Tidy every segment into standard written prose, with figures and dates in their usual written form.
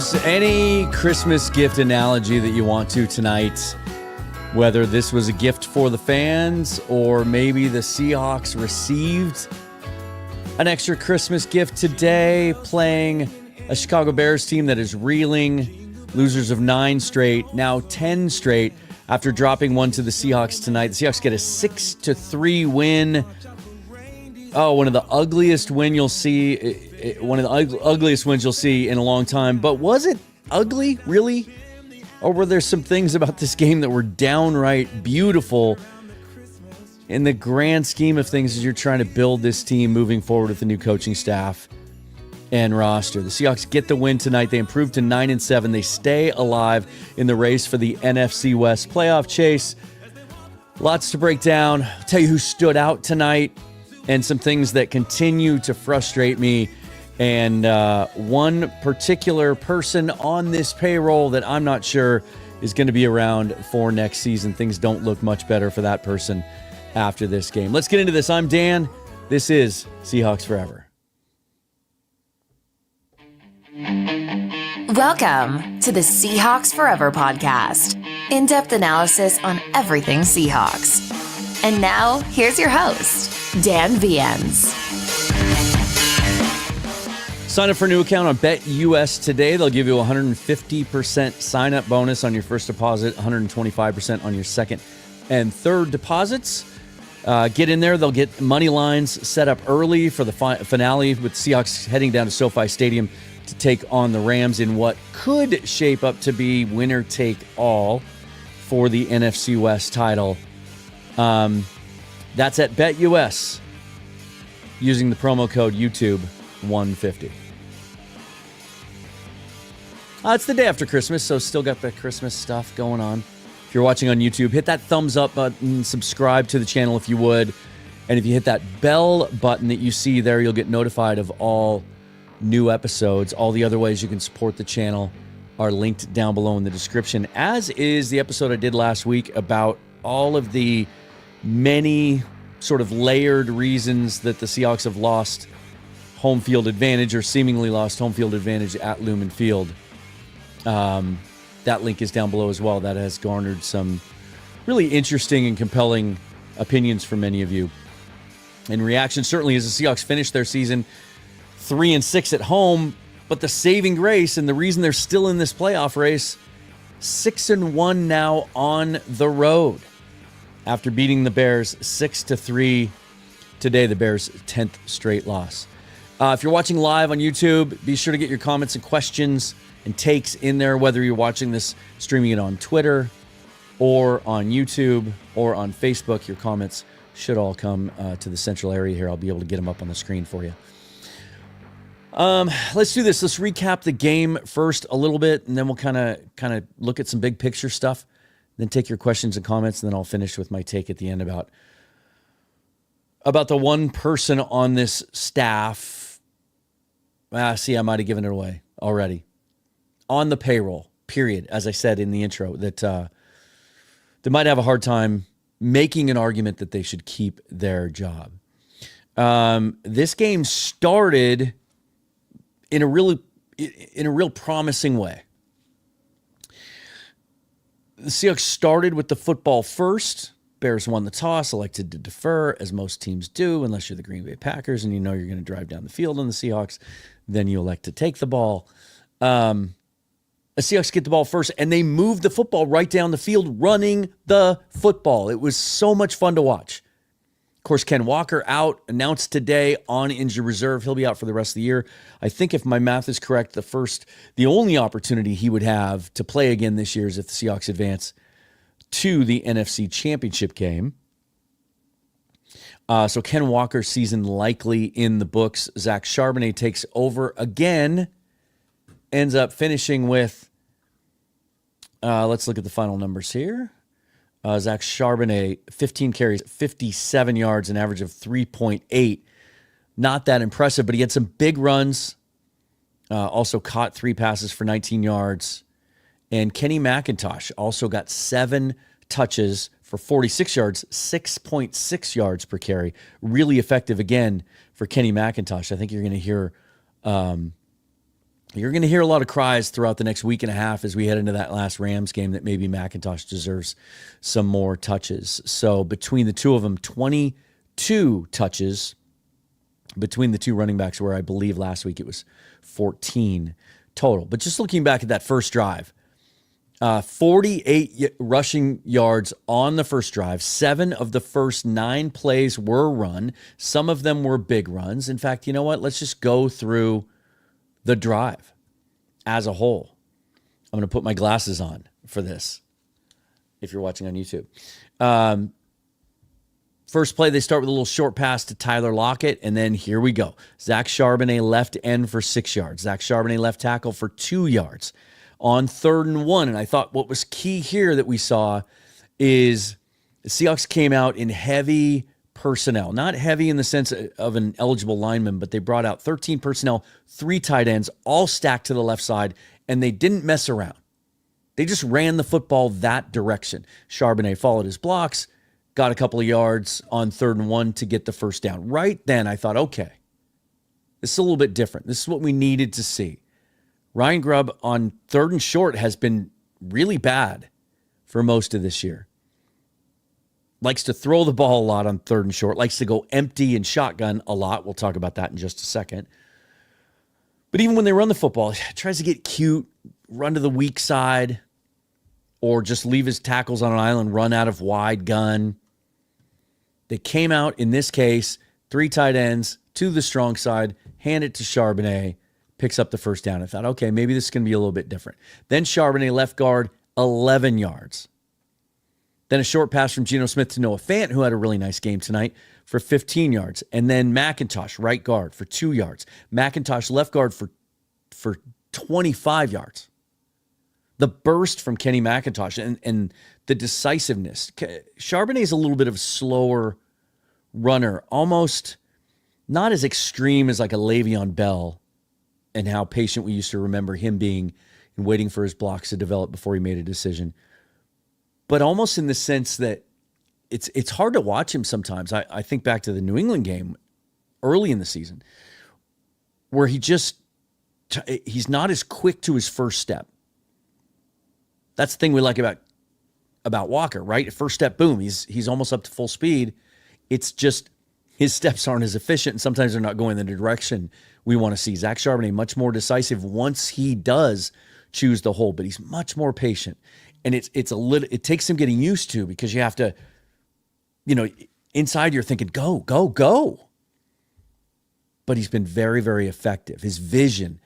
Use any Christmas gift analogy that you want to tonight, whether this was a gift for the fans or maybe the Seahawks received an extra Christmas gift today, playing a Chicago Bears team that is reeling, losers of 9 straight, now 10 straight after dropping one to the Seahawks tonight. The Seahawks get a 6-3 win. Oh, one of the ugliest wins you'll see. One of the ugliest wins you'll see in a long time. But was it ugly, really? Or were there some things about this game that were downright beautiful in the grand scheme of things as you're trying to build this team moving forward with the new coaching staff and roster? The Seahawks get the win tonight. They improve to 9-7. They stay alive in the race for the NFC West playoff chase. Lots to break down. I'll tell you who stood out tonight and some things that continue to frustrate me. And one particular person on this payroll that I'm not sure is going to be around for next season. Things don't look much better for that person after this game. Let's get into this. I'm Dan. This is Seahawks Forever. Welcome to the Seahawks Forever podcast. In-depth analysis on everything Seahawks. And now, here's your host, Dan Viens. Sign up for a new account on BetUS today. They'll give you a 150% sign-up bonus on your first deposit, 125% on your second and third deposits. Get in there. They'll get money lines set up early for the finale with Seahawks heading down to SoFi Stadium to take on the Rams in what could shape up to be winner-take-all for the NFC West title. That's at BetUS using the promo code YouTube150. It's the day after Christmas, so still got the Christmas stuff going on. If you're watching on YouTube, hit that thumbs up button, subscribe to the channel if you would. And if you hit that bell button that you see there, you'll get notified of all new episodes. All the other ways you can support the channel are linked down below in the description, as is the episode I did last week about all of the many sort of layered reasons that the Seahawks have lost home field advantage or seemingly lost home field advantage at Lumen Field. That link is down below as well. That has garnered some really interesting and compelling opinions from many of you. In reaction, certainly, as the Seahawks finish their season 3-6 at home, but the saving grace and the reason they're still in this playoff race, 6-1 now on the road after beating the Bears 6-3 today. The Bears' 10th straight loss. If you're watching live on YouTube, be sure to get your comments and questions and takes in there, whether you're watching this, streaming it on Twitter or on YouTube or on Facebook. Your comments should all come to the central area here. I'll be able to get them up on the screen for you. Let's do this. Let's recap the game first a little bit, and then we'll kind of look at some big picture stuff. Then take your questions and comments, and then I'll finish with my take at the end about the one person on this staff. See, I might have given it away already. On the payroll, period, as I said in the intro, that they might have a hard time making an argument that they should keep their job. This game started in a real promising way. The Seahawks started with the football first. Bears won the toss, elected to defer, as most teams do, unless you're the Green Bay Packers and you know you're going to drive down the field on the Seahawks. Then you elect to take the ball. The Seahawks get the ball first, and they move the football right down the field, running the football. It was so much fun to watch. Of course, Ken Walker out, announced today on injured reserve. He'll be out for the rest of the year. I think if my math is correct, the only opportunity he would have to play again this year is if the Seahawks advance to the NFC Championship game. So Ken Walker's season likely in the books. Zach Charbonnet takes over again. Ends up finishing with, let's look at the final numbers here. Zach Charbonnet, 15 carries, 57 yards, an average of 3.8. Not that impressive, but he had some big runs. Also caught 3 passes for 19 yards. And Kenny McIntosh also got 7 touches for 46 yards, 6.6 yards per carry. Really effective again for Kenny McIntosh. I think you're going to hear You're going to hear a lot of cries throughout the next week and a half as we head into that last Rams game that maybe McIntosh deserves some more touches. So between the two of them, 22 touches between the two running backs, where I believe last week it was 14 total. But just looking back at that first drive, 48 rushing yards on the first drive. 7 of the first 9 plays were run. Some of them were big runs. In fact, you know what? Let's just go through the drive as a whole. I'm going to put my glasses on for this if you're watching on YouTube. First play, they start with a little short pass to Tyler Lockett, and then here we go. Zach Charbonnet left end for 6 yards. Zach Charbonnet left tackle for 2 yards on 3rd and 1. And I thought what was key here that we saw is the Seahawks came out in heavy personnel. Not heavy in the sense of an eligible lineman, but they brought out 13 personnel, 3 tight ends, all stacked to the left side, and they didn't mess around. They just ran the football that direction. Charbonnet followed his blocks, got a couple of yards on 3rd and 1 to get the first down. Right then, I thought, okay, this is a little bit different. This is what we needed to see. Ryan Grub on 3rd and short has been really bad for most of this year. Likes to throw the ball a lot on 3rd and short. Likes to go empty and shotgun a lot. We'll talk about that in just a second. But even when they run the football, he tries to get cute, run to the weak side, or just leave his tackles on an island, run out of wide gun. They came out, in this case, 3 tight ends to the strong side, hand it to Charbonnet, picks up the first down. I thought, okay, maybe this is going to be a little bit different. Then Charbonnet, left guard, 11 yards. Then a short pass from Gino Smith to Noah Fant, who had a really nice game tonight, for 15 yards. And then McIntosh, right guard, for 2 yards. McIntosh, left guard, for 25 yards. The burst from Kenny McIntosh and the decisiveness. Charbonnet is a little bit of a slower runner, almost not as extreme as like a Le'Veon Bell, and how patient we used to remember him being and waiting for his blocks to develop before he made a decision. But almost in the sense that it's hard to watch him sometimes. I think back to the New England game early in the season where he's not as quick to his first step. That's the thing we like about Walker, right? First step, boom, he's almost up to full speed. It's just his steps aren't as efficient, and sometimes they're not going in the direction we want to see. Zach Charbonnet, much more decisive once he does choose the hole, but he's much more patient. And it takes him getting used to, because you have to, inside you're thinking, go, go, go. But he's been very, very effective. His vision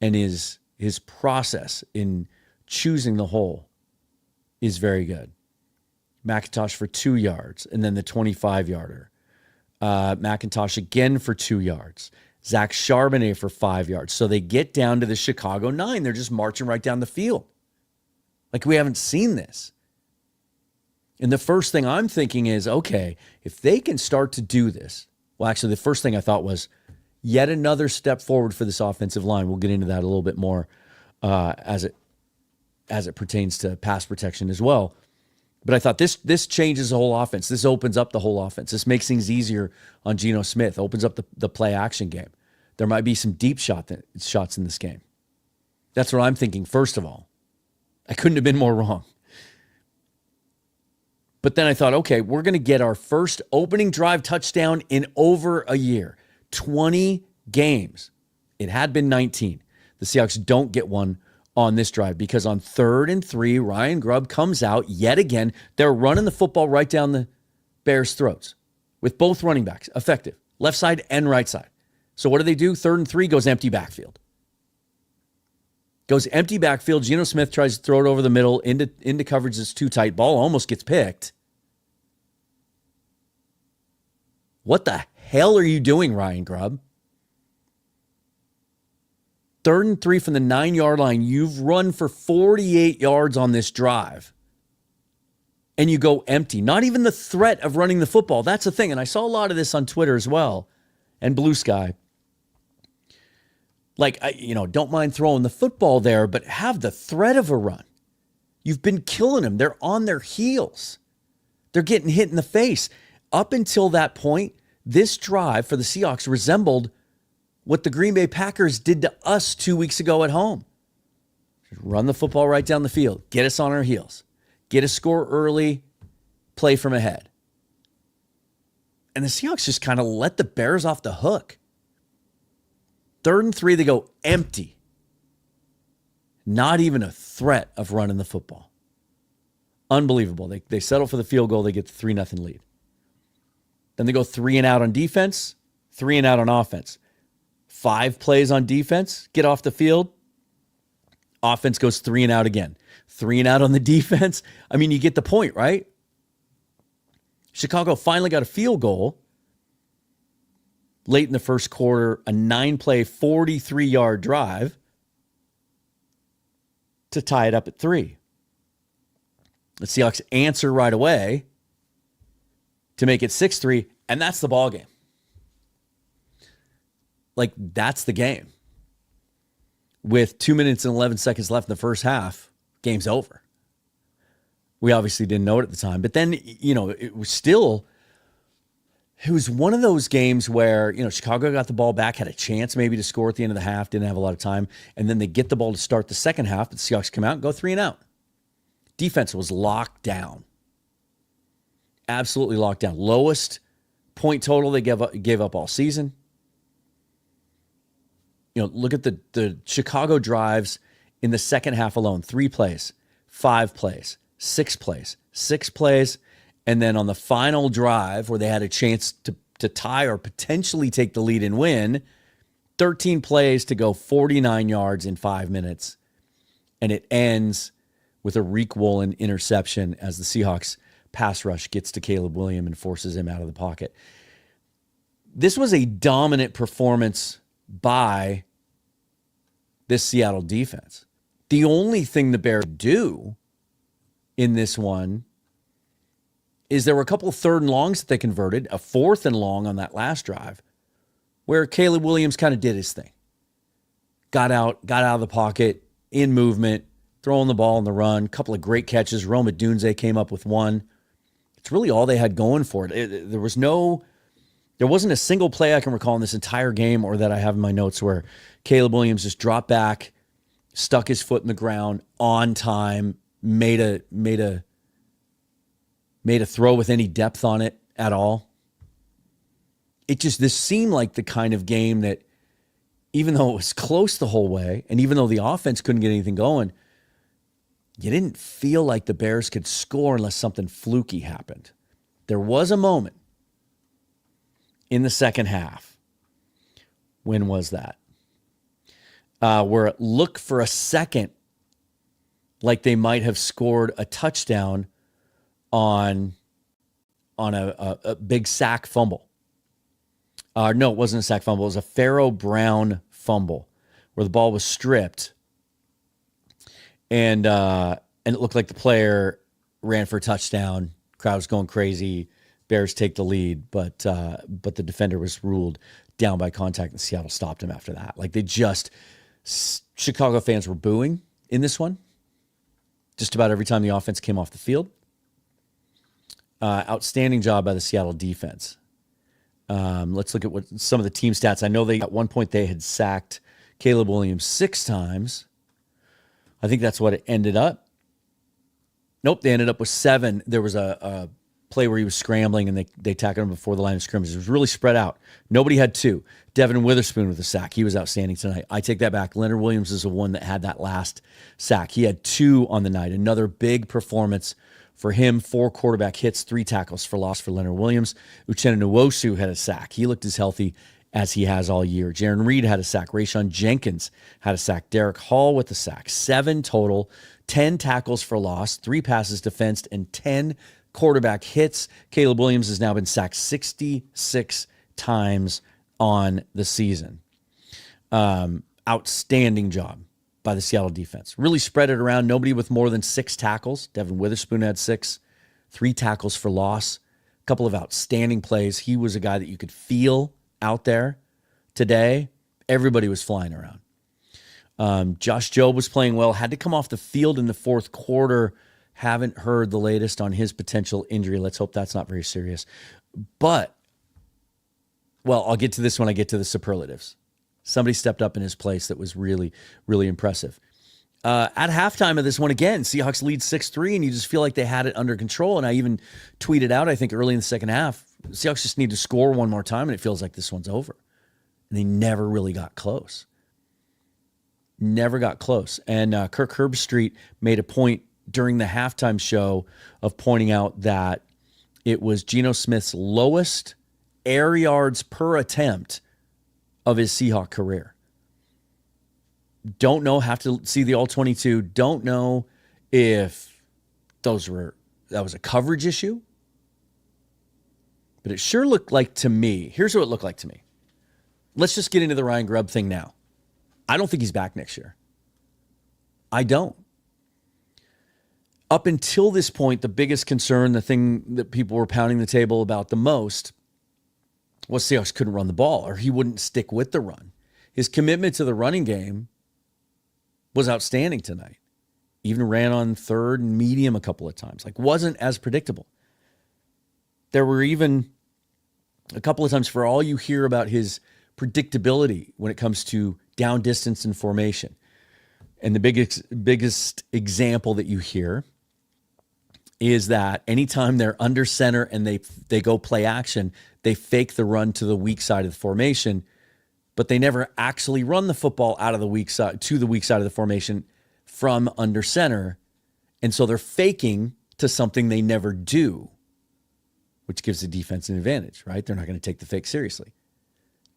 and his process in choosing the hole is very good. McIntosh for 2 yards, and then the 25-yarder. McIntosh again for 2 yards. Zach Charbonnet for 5 yards. So they get down to the Chicago 9. They're just marching right down the field. Like we haven't seen this. And the first thing I'm thinking is, okay, if they can start to do this, well, actually, the first thing I thought was yet another step forward for this offensive line. We'll get into that a little bit more as it pertains to pass protection as well. But I thought this changes the whole offense. This opens up the whole offense. This makes things easier on Gino Smith, opens up the play action game. There might be some deep shots in this game. That's what I'm thinking, first of all. I couldn't have been more wrong. But then I thought, okay, we're going to get our first opening drive touchdown in over a year. 20 games. It had been 19. The Seahawks don't get one on this drive because on 3rd and 3, Ryan Grub comes out yet again. They're running the football right down the Bears' throats with both running backs effective, left side and right side. So what do? 3rd and 3 goes empty backfield. Goes empty backfield. Gino Smith tries to throw it over the middle into coverage that's too tight. Ball almost gets picked. What the hell are you doing, Ryan Grub? 3rd and 3 from the 9-yard line. You've run for 48 yards on this drive. And you go empty. Not even the threat of running the football. That's the thing. And I saw a lot of this on Twitter as well. And Blue Sky. Like, don't mind throwing the football there, but have the threat of a run. You've been killing them. They're on their heels. They're getting hit in the face. Up until that point, this drive for the Seahawks resembled what the Green Bay Packers did to us 2 weeks ago at home. Just run the football right down the field, get us on our heels, get a score early, play from ahead. And the Seahawks just kind of let the Bears off the hook. 3rd and 3, they go empty. Not even a threat of running the football. Unbelievable. They settle for the field goal. They get the 3-0 lead. Then they go 3 and out on defense, 3 and out on offense. 5 plays on defense, get off the field. Offense goes 3 and out again. 3 and out on the defense. I mean, you get the point, right? Chicago finally got a field goal late in the first quarter, a 9-play, 43-yard drive to tie it up at 3. The Seahawks answer right away to make it 6-3, and that's the ball game. Like, that's the game. With 2 minutes and 11 seconds left in the first half, game's over. We obviously didn't know it at the time. But then, it was one of those games where, Chicago got the ball back, had a chance maybe to score at the end of the half, didn't have a lot of time. And then they get the ball to start the second half, but the Seahawks come out and go 3 and out. Defense was locked down. Absolutely locked down. Lowest point total they gave up all season. Look at the Chicago drives in the second half alone. 3 plays, 5 plays, 6 plays, 6 plays. And then on the final drive where they had a chance to tie or potentially take the lead and win, 13 plays to go 49 yards in 5 minutes. And it ends with a Reek Woolen interception as the Seahawks pass rush gets to Caleb Williams and forces him out of the pocket. This was a dominant performance by this Seattle defense. The only thing the Bears do in this one is there were a couple of 3rd and longs that they converted, a 4th and long on that last drive, where Caleb Williams kind of did his thing. Got out of the pocket, in movement, throwing the ball on the run, a couple of great catches. Roma Dunze came up with one. It's really all they had going for it. There wasn't a single play I can recall in this entire game or that I have in my notes where Caleb Williams just dropped back, stuck his foot in the ground on time, made a throw with any depth on it at all. This seemed like the kind of game that, even though it was close the whole way, and even though the offense couldn't get anything going, you didn't feel like the Bears could score unless something fluky happened. There was a moment in the second half. When was that? Where it looked for a second like they might have scored a touchdown on a big sack fumble. No, it wasn't a sack fumble. It was a Pharaoh Brown fumble where the ball was stripped. And it looked like the player ran for a touchdown. Crowd was going crazy. Bears take the lead, but the defender was ruled down by contact, and Seattle stopped him after that. Like, Chicago fans were booing in this one just about every time the offense came off the field. Outstanding job by the Seattle defense. Let's look at what some of the team stats. I know at one point they had sacked Caleb Williams 6 times. I think that's what it ended up. Nope, they ended up with 7. There was a play where he was scrambling and they tackled him before the line of scrimmage. It was really spread out. Nobody had 2. Devin Witherspoon with a sack. He was outstanding tonight. I take that back. Leonard Williams is the one that had that last sack. He had 2 on the night. Another big performance for him. 4 quarterback hits, 3 tackles for loss for Leonard Williams. Uchenna Nwosu had a sack. He looked as healthy as he has all year. Jaron Reed had a sack. Rayshon Jenkins had a sack. Derek Hall with a sack. 7 total, 10 tackles for loss, 3 passes defensed, and 10 quarterback hits. Caleb Williams has now been sacked 66 times on the season. Outstanding job by the Seattle defense. Really spread it around. Nobody with more than 6 tackles. Devin Witherspoon had 6, 3 tackles for loss, a couple of outstanding plays. He was a guy that you could feel out there today. Everybody was flying around. Josh Jobe was playing well, had to come off the field in the 4th quarter. Haven't heard the latest on his potential injury. Let's hope that's not very serious. But, well, I'll get to this when I get to the superlatives. Somebody stepped up in his place that was really, really impressive. At halftime of this one, again, Seahawks lead 6-3, and you just feel like they had it under control. And I even tweeted out, I think early in the second half, Seahawks just need to score one more time, and it feels like this one's over. And they never really got close. Never got close. And Kirk Herbstreit made a point during the halftime show of pointing out that it was Gino Smith's lowest air yards per attempt of his Seahawk career. Don't know, have to see the all-22. Don't know if that was a coverage issue. But it sure looked like to me, here's what it looked like to me. Let's just get into the Ryan Grub thing now. I don't think he's back next year. I don't. Up until this point, the biggest concern, the thing that people were pounding the table about the most, was Seahawks couldn't run the ball, or he wouldn't stick with the run. His commitment to the running game was outstanding tonight. Even ran on third and medium a couple of times. Wasn't as predictable. There were even a couple of times, for all you hear about his predictability when it comes to down distance and formation. And the biggest example that you hear is that anytime they're under center and they go play action, they fake the run to the weak side of the formation, but they never actually run the football out of the weak side to the weak side of the formation from under center. And so they're faking to something they never do, which gives the defense an advantage, right? They're not going to take the fake seriously.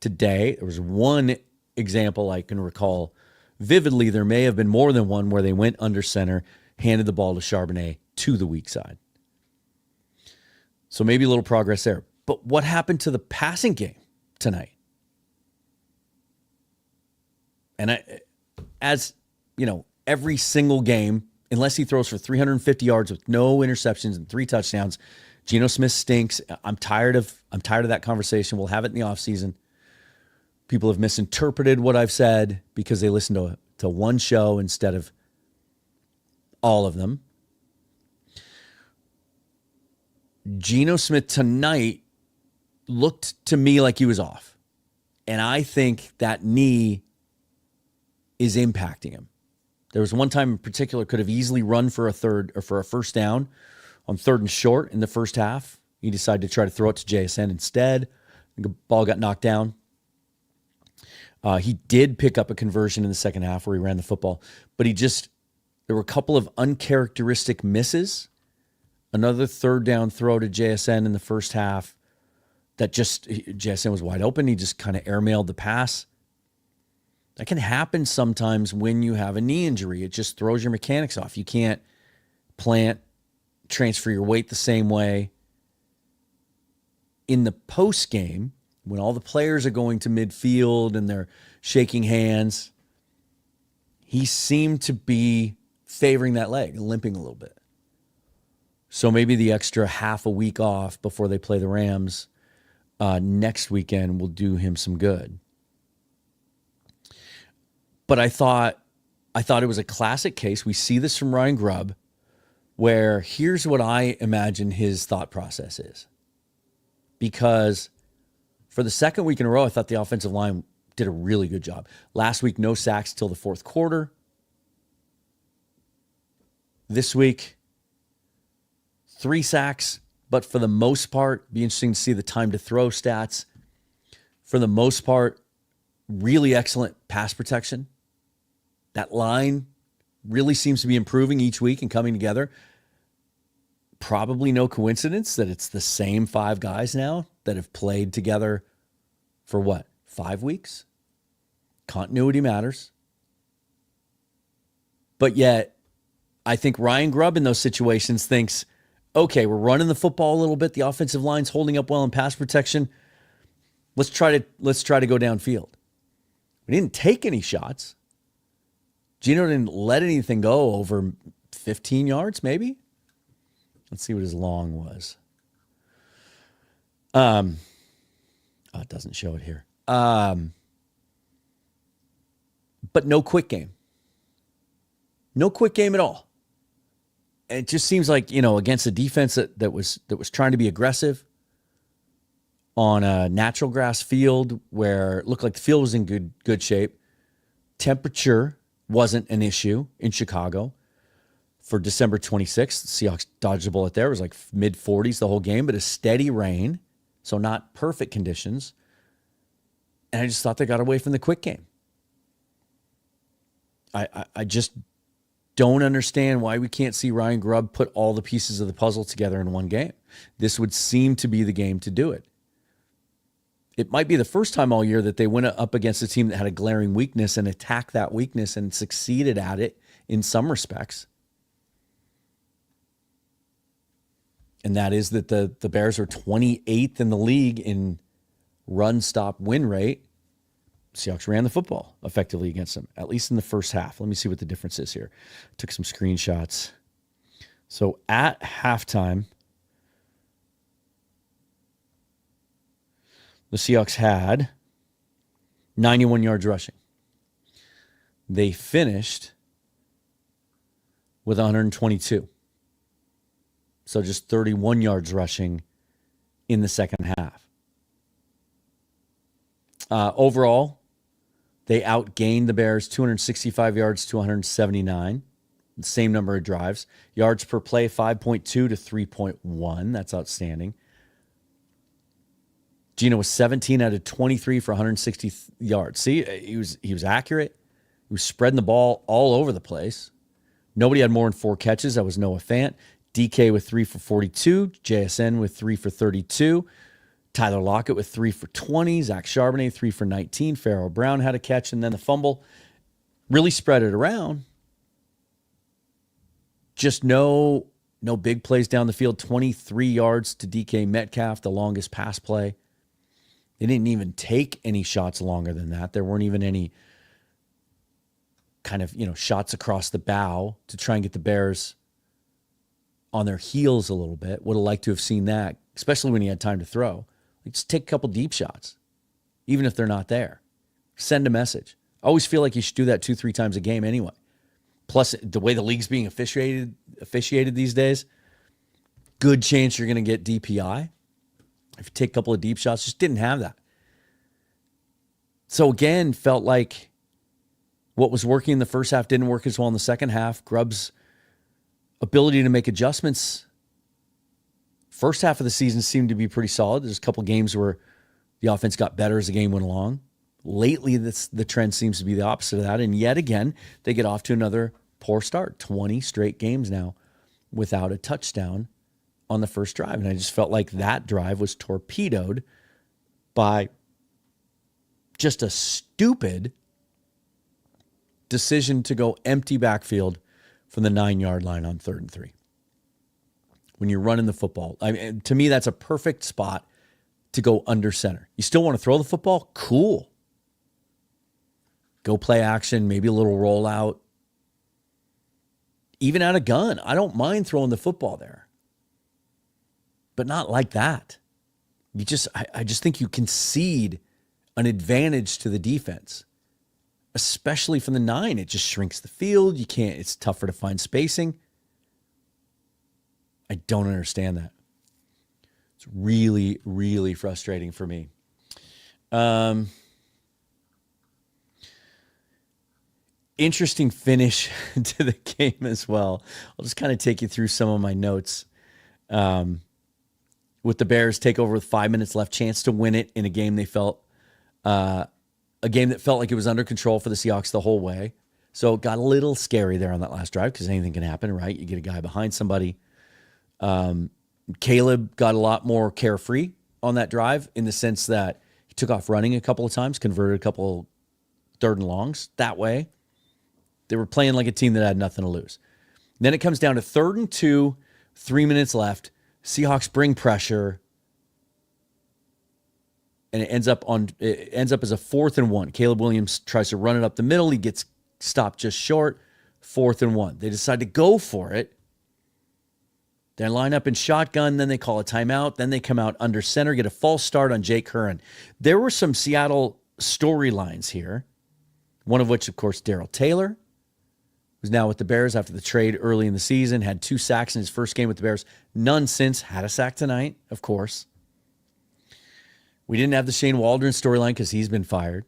Today, there was one example I can recall vividly. There may have been more than one where they went under center, handed the ball to Charbonnet to the weak side. So maybe a little progress there. But what happened to the passing game tonight? And as you know, every single game, unless he throws for 350 yards with no interceptions and 3 touchdowns, Gino Smith stinks. I'm tired of that conversation. We'll have it in the offseason. People have misinterpreted what I've said because they listen to one show instead of all of them. Gino Smith tonight looked to me like he was off. And I think that knee is impacting him. There was one time in particular could have easily run for a first down on 3rd and short in the first half. He decided to try to throw it to JSN instead. The ball got knocked down. He did pick up a conversion in the second half where he ran the football, but there were a couple of uncharacteristic misses. Another 3rd down throw to JSN in the first half that JSN was wide open. He just kind of airmailed the pass. That can happen sometimes when you have a knee injury. It just throws your mechanics off. You can't plant, transfer your weight the same way. In the post game, when all the players are going to midfield and they're shaking hands, he seemed to be favoring that leg, limping a little bit. So maybe the extra half a week off before they play the Rams next weekend will do him some good. But I thought it was a classic case. We see this from Ryan Grub, where here's what I imagine his thought process is. Because for the second week in a row, I thought the offensive line did a really good job. Last week, no sacks till the 4th quarter. This week, 3 sacks, but for the most part, be interesting to see the time to throw stats. For the most part, really excellent pass protection. That line really seems to be improving each week and coming together. Probably no coincidence that it's the same 5 guys now that have played together for 5 weeks? Continuity matters. But yet, I think Ryan Grub in those situations thinks, okay, we're running the football a little bit. The offensive line's holding up well in pass protection. Let's try to go downfield. We didn't take any shots. Gino didn't let anything go over 15 yards, maybe. Let's see what his long was. It doesn't show it here. But no quick game. No quick game at all. It just seems like, against a defense that was trying to be aggressive, on a natural grass field where it looked like the field was in good shape. Temperature wasn't an issue in Chicago for December 26th. The Seahawks dodged a bullet there. It was like mid-40s the whole game, but a steady rain, so not perfect conditions. And I just thought they got away from the quick game. I just don't understand why we can't see Ryan Grub put all the pieces of the puzzle together in one game. This would seem to be the game to do it. It might be the first time all year that they went up against a team that had a glaring weakness and attacked that weakness and succeeded at it in some respects. And that is that the Bears are 28th in the league in run-stop-win rate. Seahawks ran the football effectively against them, at least in the first half. Let me see what the difference is here. Took some screenshots. So at halftime, the Seahawks had 91 yards rushing. They finished with 122. So just 31 yards rushing in the second half. Overall, they outgained the Bears 265 yards to 179. The same number of drives. Yards per play, 5.2 to 3.1. That's outstanding. Gino was 17 out of 23 for 160 yards. See, he was accurate. He was spreading the ball all over the place. Nobody had more than 4 catches. That was Noah Fant. DK with 3 for 42. JSN with 3 for 32. Tyler Lockett with 3 for 20. Zach Charbonnet, 3 for 19. Pharaoh Brown had a catch, and then the fumble. Really spread it around. Just no big plays down the field. 23 yards to DK Metcalf, the longest pass play. They didn't even take any shots longer than that. There weren't even any kind of, shots across the bow to try and get the Bears on their heels a little bit. Would have liked to have seen that, especially when he had time to throw. Just take a couple deep shots, even if they're not there. Send a message. I always feel like you should do that 2-3 times a game anyway. Plus, the way the league's being officiated these days, good chance you're going to get DPI. If you take a couple of deep shots, just didn't have that. So again, felt like what was working in the first half didn't work as well in the second half. Grub's ability to make adjustments first half of the season seemed to be pretty solid. There's a couple games where the offense got better as the game went along. Lately, the trend seems to be the opposite of that. And yet again, they get off to another poor start. 20 straight games now without a touchdown on the first drive. And I just felt like that drive was torpedoed by just a stupid decision to go empty backfield from the 9-yard line on 3rd and 3. When you're running the football, to me, that's a perfect spot to go under center. You still want to throw the football? Cool. Go play action, maybe a little rollout. Even out of gun, I don't mind throwing the football there. But not like that. I just think you concede an advantage to the defense, especially from the 9. It just shrinks the field. It's tougher to find spacing. I don't understand that. It's really, really frustrating for me. Interesting finish to the game as well. I'll just kind of take you through some of my notes. With the Bears take over with 5 minutes left, chance to win it in a game that felt like it was under control for the Seahawks the whole way. So it got a little scary there on that last drive because anything can happen, right? You get a guy behind somebody. Caleb got a lot more carefree on that drive in the sense that he took off running a couple of times, converted a couple 3rd and longs that way. They were playing like a team that had nothing to lose. Then it comes down to 3rd and 2, 3 minutes left. Seahawks bring pressure, and it ends up as a 4th and 1. Caleb Williams tries to run it up the middle. He gets stopped just short. 4th and 1. They decide to go for it. They line up in shotgun, then they call a timeout, then they come out under center, get a false start on Jake Curran. There were some Seattle storylines here, one of which, of course, Darrell Taylor, who's now with the Bears after the trade early in the season, had 2 sacks in his first game with the Bears. None since. Had a sack tonight, of course. We didn't have the Shane Waldron storyline because he's been fired.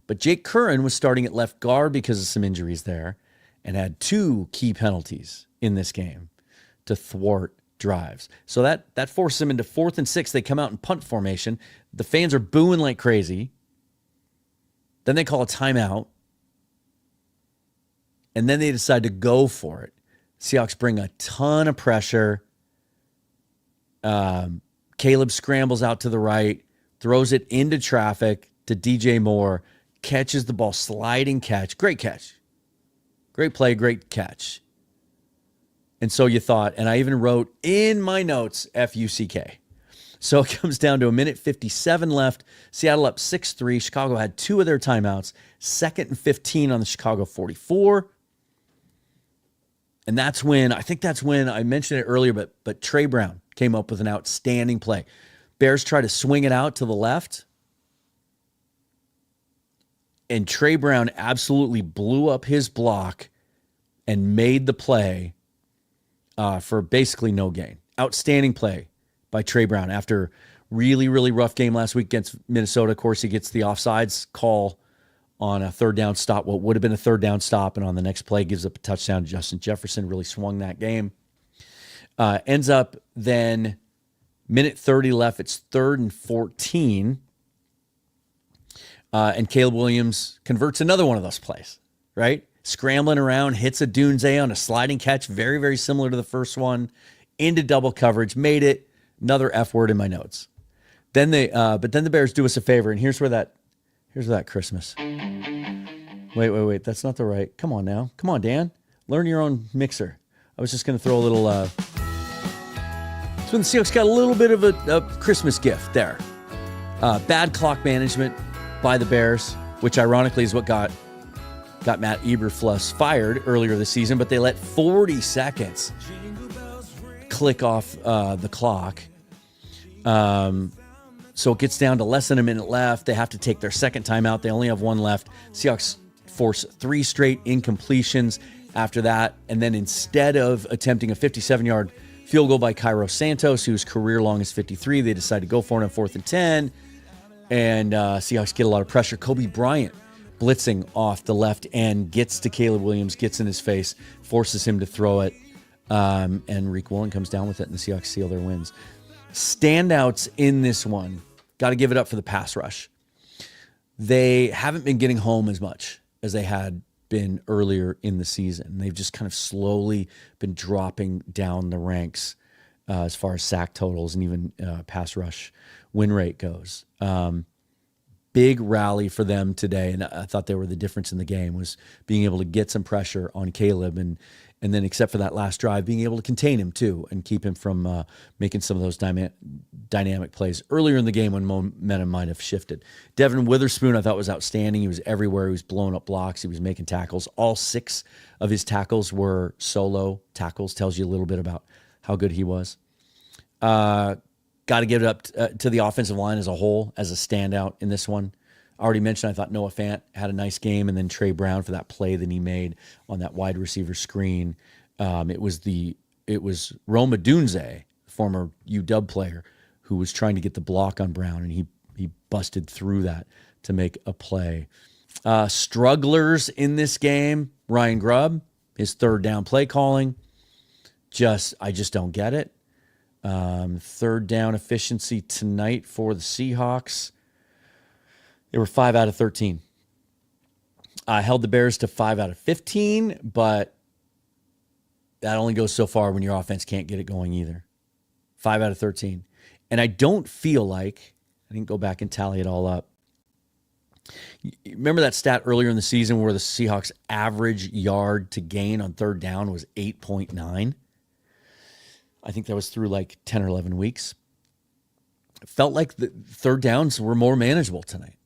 But Jake Curran was starting at left guard because of some injuries there and had 2 key penalties in this game to thwart drives. So that forced them into 4th and 6. They come out in punt formation. The fans are booing like crazy. Then they call a timeout. And then they decide to go for it. Seahawks bring a ton of pressure. Caleb scrambles out to the right, throws it into traffic to DJ Moore, catches the ball, sliding catch. Great catch. Great play, great catch. And so you thought, and I even wrote in my notes, F-U-C-K. So it comes down to 1:57 left. Seattle up 6-3. Chicago had 2 of their timeouts. 2nd and 15 on the Chicago 44. And that's when, I mentioned it earlier, but Trey Brown came up with an outstanding play. Bears try to swing it out to the left. And Trey Brown absolutely blew up his block and made the play for basically no gain. Outstanding play by Trey Brown after really, really rough game last week against Minnesota. Of course, he gets the offsides call on a 3rd down stop, what would have been a 3rd down stop, and on the next play gives up a touchdown to Justin Jefferson. Really swung that game. Ends up then 1:30 left. It's 3rd and 14. And Caleb Williams converts another one of those plays, right? Scrambling around, hits a Dunze on a sliding catch, very, very similar to the first one, into double coverage, made it. Another F word in my notes. But then the Bears do us a favor, and here's where that Christmas. Wait, that's not the right. Come on now. Come on, Dan. Learn your own mixer. I was just going to throw a little, it's when the Seahawks got a little bit of a Christmas gift there. Bad clock management by the Bears, which ironically is what got Matt Eberflus fired earlier this season, but they let 40 seconds click off the clock. So it gets down to less than a minute left. They have to take their second timeout. They only have 1 left. Seahawks force 3 straight incompletions after that. And then instead of attempting a 57-yard field goal by Cairo Santos, whose career long is 53, they decide to go for it on 4th and 10. And Seahawks get a lot of pressure. Kobe Bryant blitzing off the left end, gets to Caleb Williams, gets in his face, forces him to throw it. And Reek Willen comes down with it, and the Seahawks seal their wins. Standouts in this one, got to give it up for the pass rush. They haven't been getting home as much as they had been earlier in the season. They've just kind of slowly been dropping down the ranks as far as sack totals and even pass rush win rate goes. Big rally for them today, and I thought they were the difference in the game, was being able to get some pressure on Caleb and then, except for that last drive, being able to contain him too and keep him from making some of those dynamic plays earlier in the game when momentum might have shifted. Devin Witherspoon, I thought, was outstanding. He was everywhere. He was blowing up blocks. He was making tackles. All 6 of his tackles were solo tackles. Tells you a little bit about how good he was. Got to give it up to the offensive line as a whole, as a standout in this one. I already mentioned I thought Noah Fant had a nice game, and then Trey Brown for that play that he made on that wide receiver screen. It was Roma Dunze, former UW player, who was trying to get the block on Brown, and he busted through that to make a play. Strugglers in this game, Ryan Grub, his 3rd down play calling. I just don't get it. 3rd down efficiency tonight for the Seahawks. They were 5 out of 13. I held the Bears to 5 out of 15, but that only goes so far when your offense can't get it going either. 5 out of 13. And I don't feel like, I didn't go back and tally it all up. Remember that stat earlier in the season where the Seahawks' average yard to gain on 3rd down was 8.9? I think that was through like 10 or 11 weeks. It felt like the 3rd downs were more manageable tonight.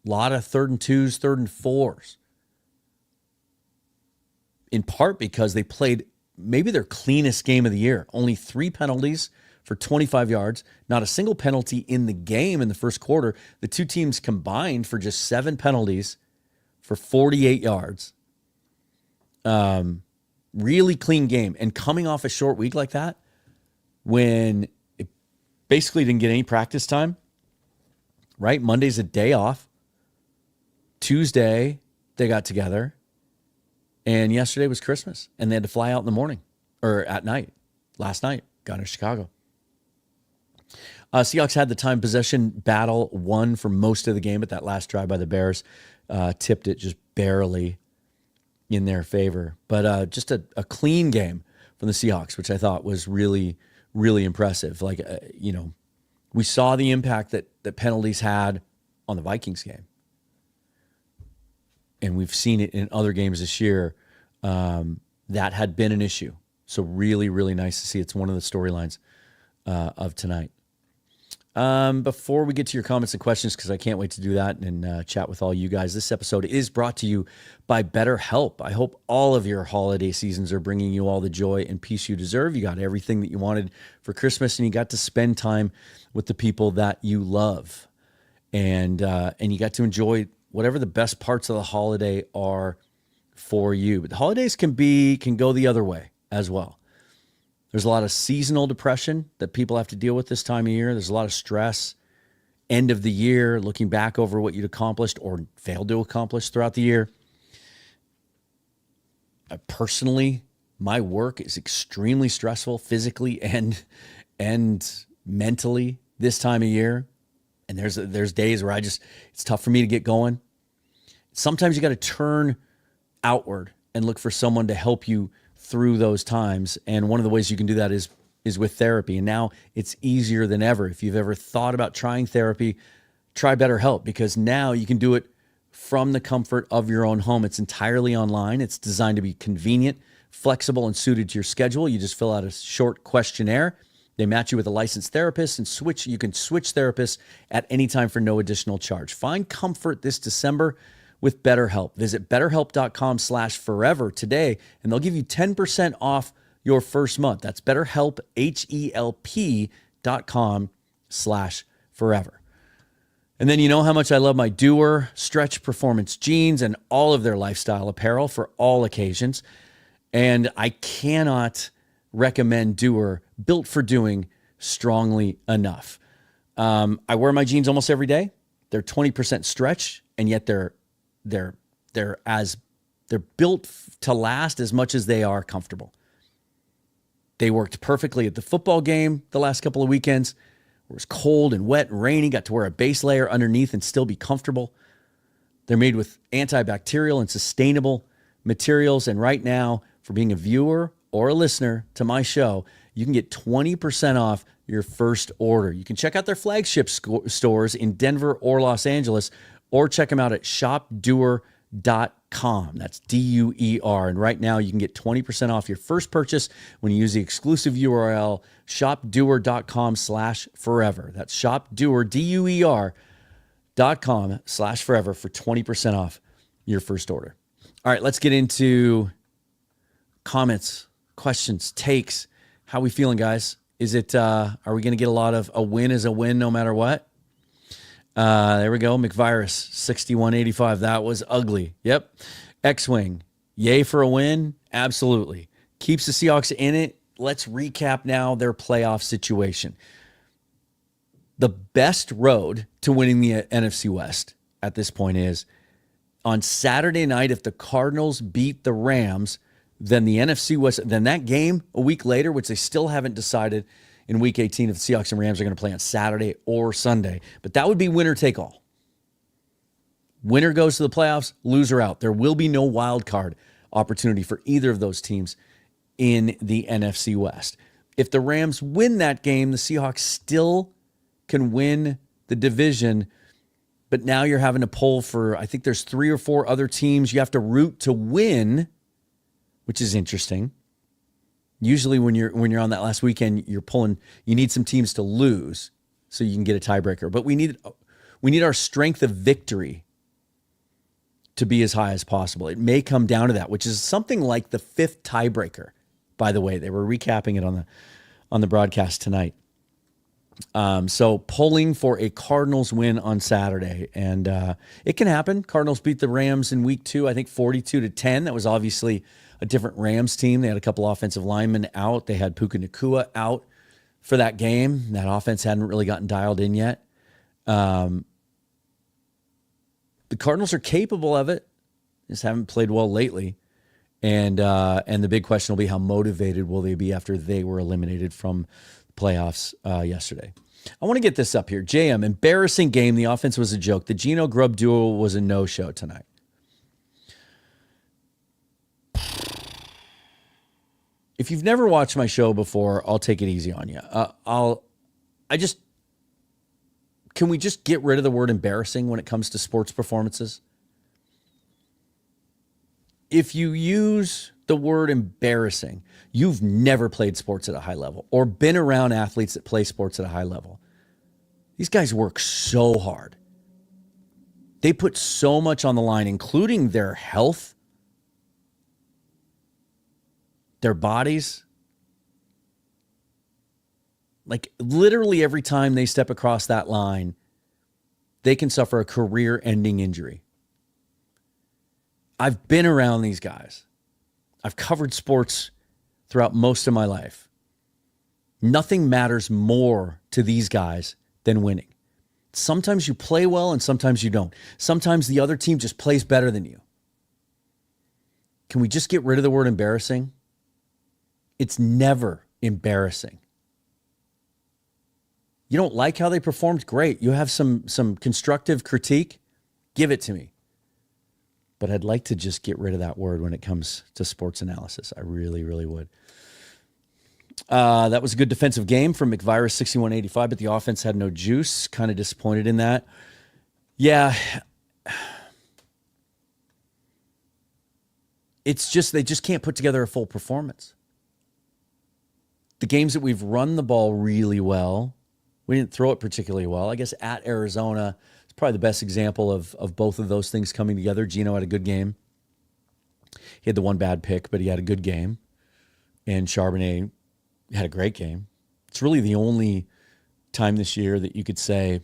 A lot of 3rd and 2s, 3rd and 4s. In part because they played maybe their cleanest game of the year. Only 3 penalties for 25 yards. Not a single penalty in the game in the first quarter. The 2 teams combined for just 7 penalties for 48 yards. Really clean game. And coming off a short week like that, when it basically didn't get any practice time, right? Monday's a day off. Tuesday, they got together. And yesterday was Christmas. And they had to fly out in the morning or at night. Last night, got to Chicago. Seahawks had the time possession battle, won for most of the game, but that last drive by the Bears tipped it just barely in their favor. But just a clean game from the Seahawks, which I thought was really, really impressive. Like, we saw the impact that penalties had on the Vikings game. And we've seen it in other games this year. That had been an issue. So really, really nice to see. It's one of the storylines of tonight. Before we get to your comments and questions, because I can't wait to do that and chat with all you guys, this episode is brought to you by BetterHelp. I hope all of your holiday seasons are bringing you all the joy and peace you deserve. You got everything that you wanted for Christmas, and you got to spend time with the people that you love. And you got to enjoy whatever the best parts of the holiday are for you. But the holidays can go the other way as well. There's a lot of seasonal depression that people have to deal with this time of year. There's a lot of stress. End of the year, looking back over what you'd accomplished or failed to accomplish throughout the year. Personally, my work is extremely stressful physically and mentally this time of year. And there's days where it's tough for me to get going. Sometimes you got to turn outward and look for someone to help you through those times. And one of the ways you can do that is with therapy. And now it's easier than ever. If you've ever thought about trying therapy, try BetterHelp, because now you can do it from the comfort of your own home. It's entirely online. It's designed to be convenient, flexible, and suited to your schedule. You just fill out a short questionnaire. They match you with a licensed therapist, and you can switch therapists at any time for no additional charge. Find comfort this December with BetterHelp. Visit BetterHelp.com/forever today, and they'll give you 10% off your first month. That's BetterHelp, HELP.com/forever. And then you know how much I love my Doer Stretch Performance jeans and all of their lifestyle apparel for all occasions. And I cannot recommend Doer, built for doing, strongly enough. I wear my jeans almost every day. They're 20% stretch, and yet they're built to last as much as they are comfortable. They worked perfectly at the football game the last couple of weekends. It was cold and wet and rainy. Got to wear a base layer underneath and still be comfortable. They're made with antibacterial and sustainable materials. And right now, for being a viewer or a listener to my show, you can get 20% off your first order. You can check out their flagship stores in Denver or Los Angeles, or check them out at shopdoer.com. That's DUER. And right now you can get 20% off your first purchase when you use the exclusive URL shopdoer.com/forever. That's shopdoer.com/forever for 20% off your first order. All right, let's get into comments, questions, takes. How we feeling, guys? Is it, are we going to get a win is a win no matter what? There we go. McVirus, 6185. That was ugly. Yep. X-Wing, yay for a win? Absolutely. Keeps the Seahawks in it. Let's recap now their playoff situation. The best road to winning the NFC West at this point is on Saturday night, if the Cardinals beat the Rams, then the NFC West, then that game a week later, which they still haven't decided in Week 18 if the Seahawks and Rams are going to play on Saturday or Sunday. But that would be winner take all. Winner goes to the playoffs, loser out. There will be no wild card opportunity for either of those teams in the NFC West. If the Rams win that game, the Seahawks still can win the division. But now you're having to pull for, I think there's 3 or 4 other teams you have to root to win, which is interesting. Usually when you're on that last weekend, you need some teams to lose so you can get a tiebreaker. But we need our strength of victory to be as high as possible. It may come down to that, which is something like the 5th tiebreaker. By the way, they were recapping it on the broadcast tonight. So pulling for a Cardinals win on Saturday, and it can happen. Cardinals beat the Rams in week 2, I think 42-10. That was obviously a different Rams team. They had a couple offensive linemen out. They had Puka Nacua out for that game. That offense hadn't really gotten dialed in yet. The Cardinals are capable of it. Just haven't played well lately. And the big question will be, how motivated will they be after they were eliminated from the playoffs yesterday? I want to get this up here. JM, embarrassing game. The offense was a joke. The Gino Grub duo was a no-show tonight. If you've never watched my show before, I'll take it easy on you. Can we just get rid of the word embarrassing when it comes to sports performances? If you use the word embarrassing, you've never played sports at a high level or been around athletes that play sports at a high level. These guys work so hard. They put so much on the line, including their health, their bodies. Like literally every time they step across that line, they can suffer a career-ending injury. I've been around these guys. I've covered sports throughout most of my life. Nothing matters more to these guys than winning. Sometimes you play well and sometimes you don't. Sometimes the other team just plays better than you. Can we just get rid of the word embarrassing? It's never embarrassing. You don't like how they performed? Great. You have some constructive critique? Give it to me. But I'd like to just get rid of that word when it comes to sports analysis. I really, really would. That was a good defensive game from McVirus 6185, but the offense had no juice. Kind of disappointed in that. Yeah. It's just, they just can't put together a full performance. The games that we've run the ball really well, we didn't throw it particularly well. I guess at Arizona, it's probably the best example of both of those things coming together. Gino had a good game. He had the one bad pick, but he had a good game. And Charbonnet had a great game. It's really the only time this year that you could say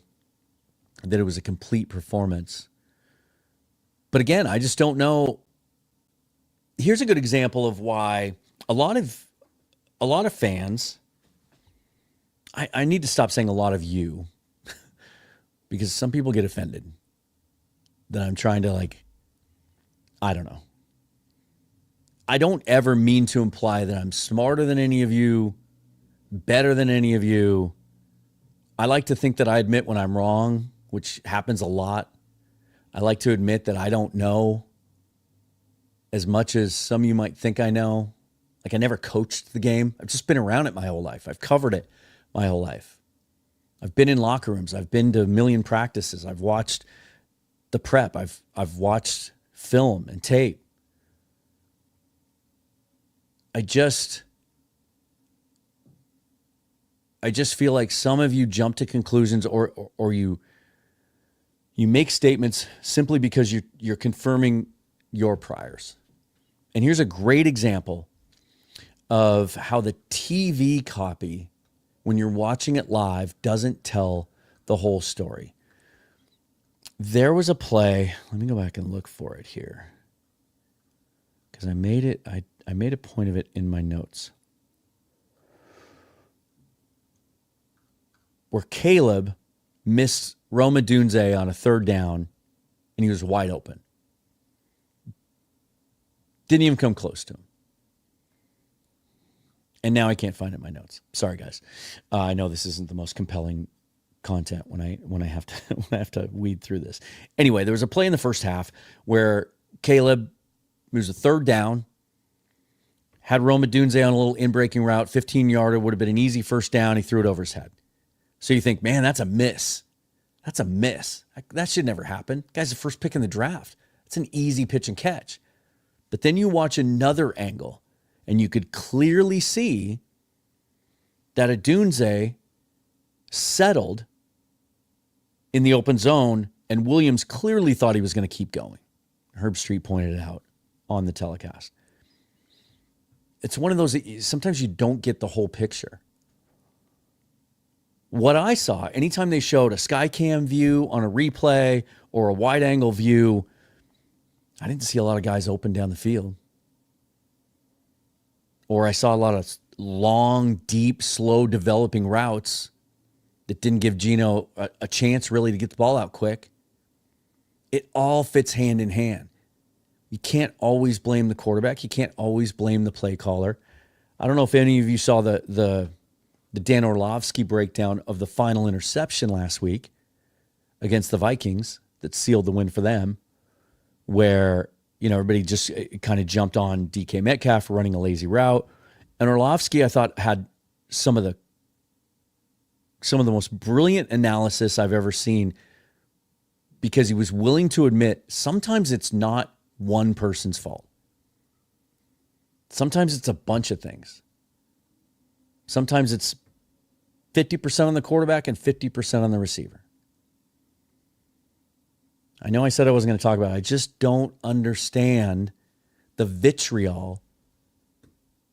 that it was a complete performance. But again, I just don't know. Here's a good example of why a lot of fans, I need to stop saying a lot of you because some people get offended that I'm trying to I don't know. I don't ever mean to imply that I'm smarter than any of you, better than any of you. I like to think that I admit when I'm wrong, which happens a lot. I like to admit that I don't know as much as some of you might think I know. Like I never coached the game. I've just been around it my whole life. I've covered it my whole life. I've been in locker rooms. I've been to a million practices. I've watched the prep. I've watched film and tape. I just feel like some of you jump to conclusions or you make statements simply because you're confirming your priors. And here's a great example of how the TV copy, when you're watching it live, doesn't tell the whole story. There was a play. Let me go back and look for it here, because I made a point of it in my notes, where Caleb missed Roma Dunze on a third down, and he was wide open. Didn't even come close to him. And now I can't find it in my notes. Sorry, guys. I know this isn't the most compelling content when I have to weed through this. Anyway, there was a play in the first half where Caleb, it was a third down, had Roma Dunze on a little in-breaking route, 15-yarder, would have been an easy first down. He threw it over his head. So you think, man, that's a miss. That's a miss. That should never happen. Guy's the first pick in the draft. It's an easy pitch and catch. But then you watch another angle, and you could clearly see that Dunze settled in the open zone, and Williams clearly thought he was going to keep going. Herb Street pointed it out on the telecast. It's one of those that sometimes you don't get the whole picture. What I saw, anytime they showed a sky cam view on a replay or a wide angle view, I didn't see a lot of guys open down the field. Or I saw a lot of long, deep, slow developing routes that didn't give Gino a chance really to get the ball out quick. It all fits hand in hand. You can't always blame the quarterback. You can't always blame the play caller. I don't know if any of you saw the Dan Orlovski breakdown of the final interception last week against the Vikings that sealed the win for them, where, everybody just kind of jumped on DK Metcalf running a lazy route. And Orlovski, I thought, had some of the most brilliant analysis I've ever seen, because he was willing to admit sometimes it's not one person's fault. Sometimes it's a bunch of things. Sometimes it's 50% on the quarterback and 50% on the receiver. I know I said I wasn't going to talk about it. I just don't understand the vitriol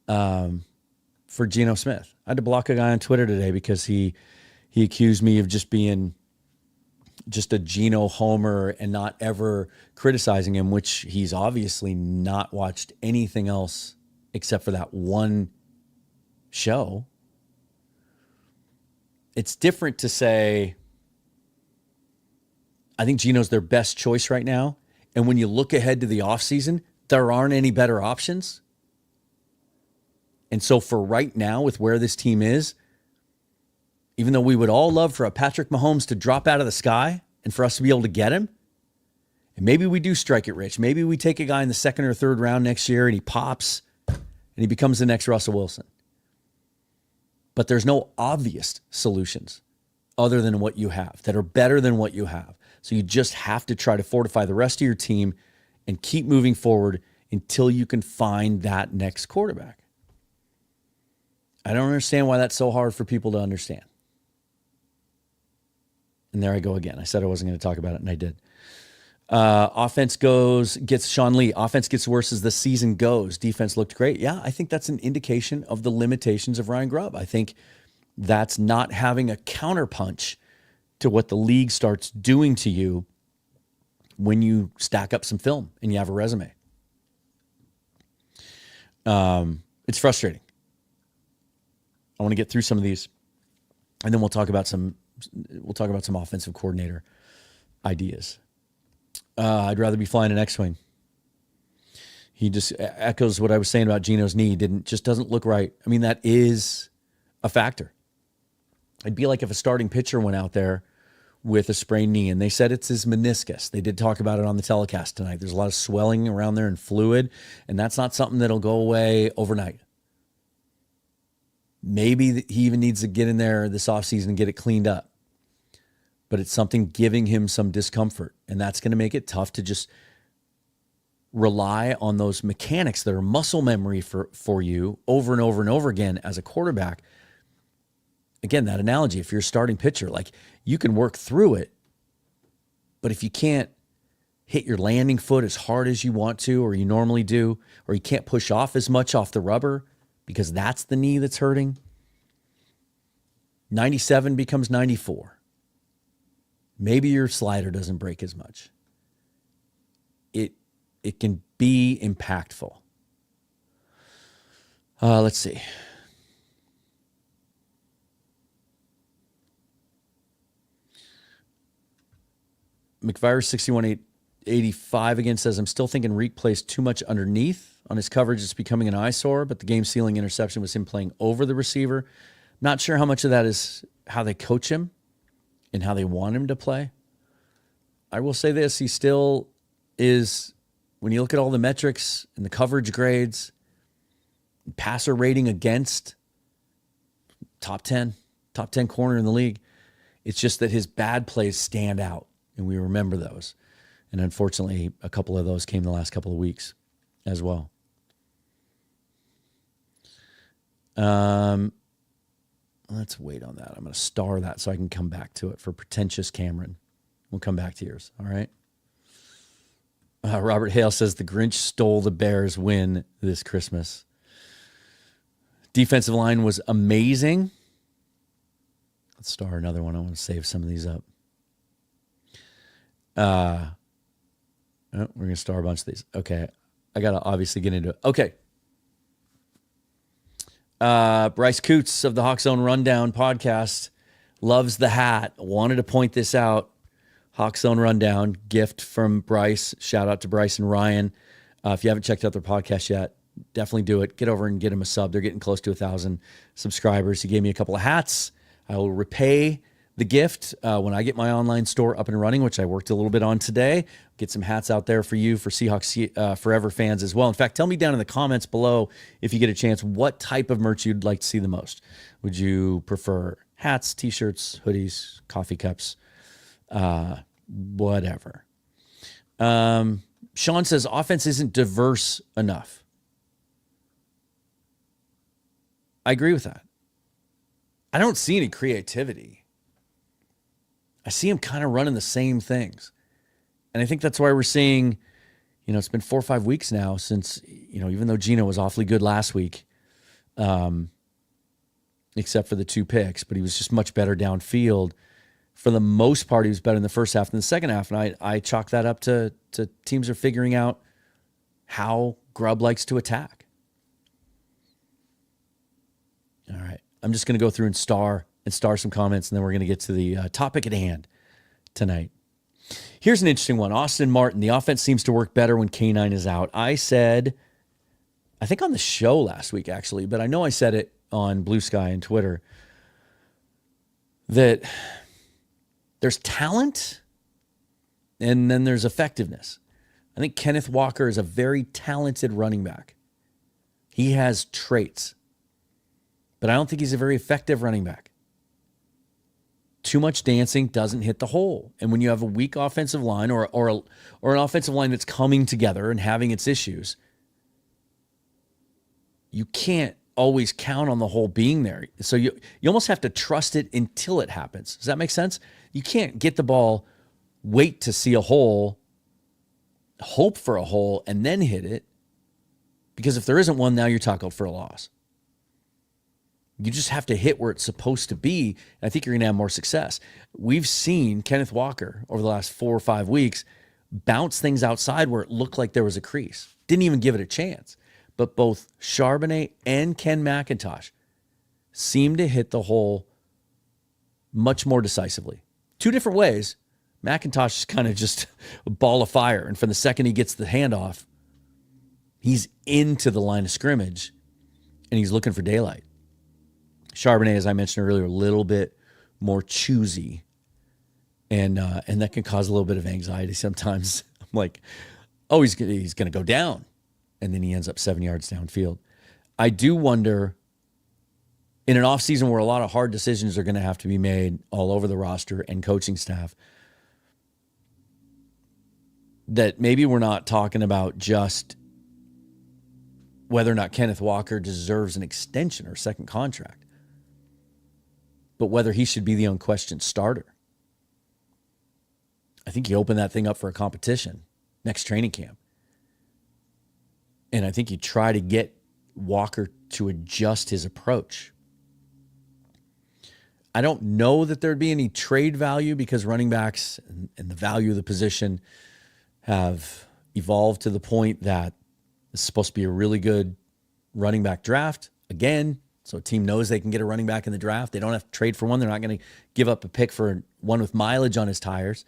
for Gino Smith. I had to block a guy on Twitter today because he accused me of just being just a Gino homer and not ever criticizing him, which he's obviously not watched anything else except for that one show. It's different to say, I think Gino's their best choice right now. And when you look ahead to the offseason, there aren't any better options. And so for right now, with where this team is, even though we would all love for a Patrick Mahomes to drop out of the sky and for us to be able to get him, and maybe we do strike it rich. Maybe we take a guy in the second or third round next year and he pops and he becomes the next Russell Wilson. But there's no obvious solutions other than what you have that are better than what you have. So you just have to try to fortify the rest of your team and keep moving forward until you can find that next quarterback. I don't understand why that's so hard for people to understand. And there I go again. I said I wasn't going to talk about it, and I did. Offense gets Sean Lee. Offense gets worse as the season goes. Defense looked great. Yeah, I think that's an indication of the limitations of Ryan Grub. I think that's not having a counterpunch to what the league starts doing to you when you stack up some film and you have a resume. It's frustrating. I want to get through some of these, and then we'll talk about some offensive coordinator ideas. I'd rather be flying an X-Wing. He just echoes what I was saying about Gino's knee. Just doesn't look right. I mean, that is a factor. It'd be like if a starting pitcher went out there with a sprained knee and they said it's his meniscus. They did talk about it on the telecast tonight. There's a lot of swelling around there and fluid, and that's not something that'll go away overnight. Maybe he even needs to get in there this offseason and get it cleaned up. But it's something giving him some discomfort, and that's going to make it tough to just rely on those mechanics that are muscle memory for you over and over and over again as a quarterback. Again, that analogy, if you're a starting pitcher, like, you can work through it, but if you can't hit your landing foot as hard as you want to or you normally do, or you can't push off as much off the rubber because that's the knee that's hurting, 97 becomes 94. Maybe your slider doesn't break as much. It can be impactful. Let's see. McVire's 61-85 again says, I'm still thinking Reek plays too much underneath. On his coverage, it's becoming an eyesore, but the game-sealing interception was him playing over the receiver. Not sure how much of that is how they coach him and how they want him to play. I will say this, he still is, when you look at all the metrics and the coverage grades, passer rating against, top 10 corner in the league, it's just that his bad plays stand out, and we remember those. And unfortunately, a couple of those came the last couple of weeks as well. Let's wait on that. I'm going to star that so I can come back to it for pretentious Cameron. We'll come back to yours. All right. Robert Hale says the Grinch stole the Bears win this Christmas. Defensive line was amazing. Let's star another one. I want to save some of these up. We're going to star a bunch of these. Okay. I got to obviously get into it. Okay. Bryce Coots of the Hawk Zone Rundown podcast loves the hat. Wanted to point this out. Hawk Zone Rundown, gift from Bryce. Shout out to Bryce and Ryan. If you haven't checked out their podcast yet, definitely do it. Get over and get them a sub. They're getting close to 1,000 subscribers. He gave me a couple of hats. I will repay the gift when I get my online store up and running, which I worked a little bit on today. Get some hats out there for you, for Seahawks Forever fans as well. In fact, tell me down in the comments below, if you get a chance, what type of merch you'd like to see the most. Would you prefer hats, t-shirts, hoodies, coffee cups, whatever? Sean says offense isn't diverse enough. I agree with that. I don't see any creativity. I see him kind of running the same things. And I think that's why we're seeing, it's been 4 or 5 weeks now since, even though Gino was awfully good last week, except for the 2 picks, but he was just much better downfield. For the most part, he was better in the first half than the second half. And I chalk that up to teams are figuring out how Grub likes to attack. All right. I'm just going to go through and star some comments, and then we're going to get to the topic at hand tonight. Here's an interesting one. Austin Martin, the offense seems to work better when K9 is out. I said, I think on the show last week, actually, but I know I said it on Blue Sky and Twitter, that there's talent and then there's effectiveness. I think Kenneth Walker is a very talented running back. He has traits, but I don't think he's a very effective running back. Too much dancing doesn't hit the hole. And when you have a weak offensive line or an offensive line that's coming together and having its issues, you can't always count on the hole being there. So you almost have to trust it until it happens. Does that make sense? You can't get the ball, wait to see a hole, hope for a hole, and then hit it. Because if there isn't one, now you're tackled for a loss. You just have to hit where it's supposed to be, and I think you're going to have more success. We've seen Kenneth Walker over the last 4 or 5 weeks bounce things outside where it looked like there was a crease. Didn't even give it a chance. But both Charbonnet and Ken McIntosh seem to hit the hole much more decisively. 2 different ways. McIntosh is kind of just a ball of fire, and from the second he gets the handoff, he's into the line of scrimmage, and he's looking for daylight. Charbonnet, as I mentioned earlier, a little bit more choosy, and that can cause a little bit of anxiety sometimes. I'm like, oh, he's going to go down, and then he ends up 7 yards downfield. I do wonder, in an offseason where a lot of hard decisions are going to have to be made all over the roster and coaching staff, that maybe we're not talking about just whether or not Kenneth Walker deserves an extension or second contract, but whether he should be the unquestioned starter. I think you open that thing up for a competition next training camp. And I think you try to get Walker to adjust his approach. I don't know that there'd be any trade value because running backs and the value of the position have evolved to the point that it's supposed to be a really good running back draft. Again, so a team knows they can get a running back in the draft. They don't have to trade for one. They're not going to give up a pick for one with mileage on his tires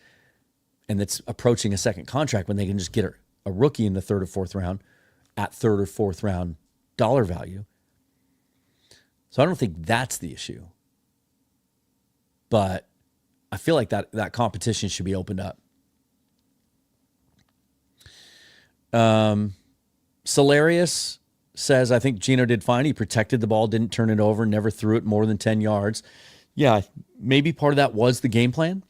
and that's approaching a second contract when they can just get a rookie in the 3rd or 4th round at 3rd or 4th round dollar value. So I don't think that's the issue. But I feel like that competition should be opened up. Solarius says, I think Gino did fine. He protected the ball, didn't turn it over, never threw it more than 10 yards. Yeah, maybe part of that was the game plan.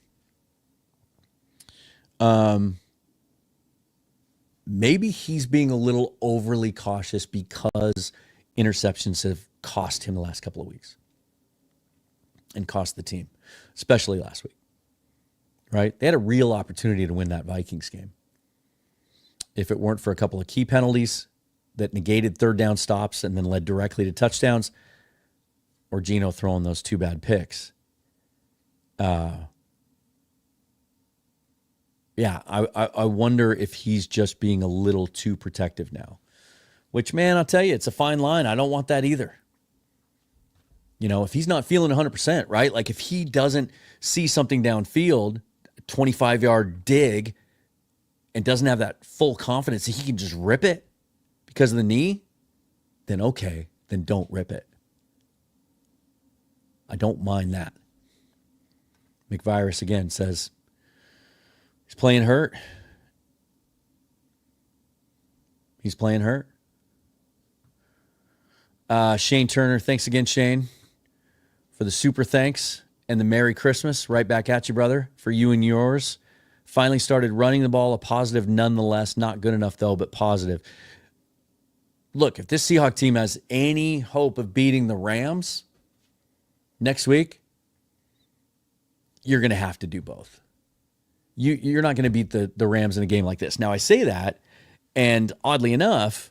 Maybe he's being a little overly cautious because interceptions have cost him the last couple of weeks and cost the team, especially last week, right? They had a real opportunity to win that Vikings game. If it weren't for a couple of key penalties that negated 3rd down stops and then led directly to touchdowns, or Gino throwing those 2 bad picks. I wonder if he's just being a little too protective now. Which, man, I'll tell you, it's a fine line. I don't want that either. If he's not feeling 100%, right? Like if he doesn't see something downfield, 25-yard dig and doesn't have that full confidence that he can just rip it because of the knee, then okay, then don't rip it. I don't mind that. McVirus again says he's playing hurt. He's playing hurt. Shane Turner, thanks again, Shane, for the super thanks and the Merry Christmas. Right back at you, brother, for you and yours. Finally started running the ball, a positive nonetheless. Not good enough, though, but positive. Look, if this Seahawks team has any hope of beating the Rams next week, you're going to have to do both. You're not going to beat the Rams in a game like this. Now, I say that, and oddly enough,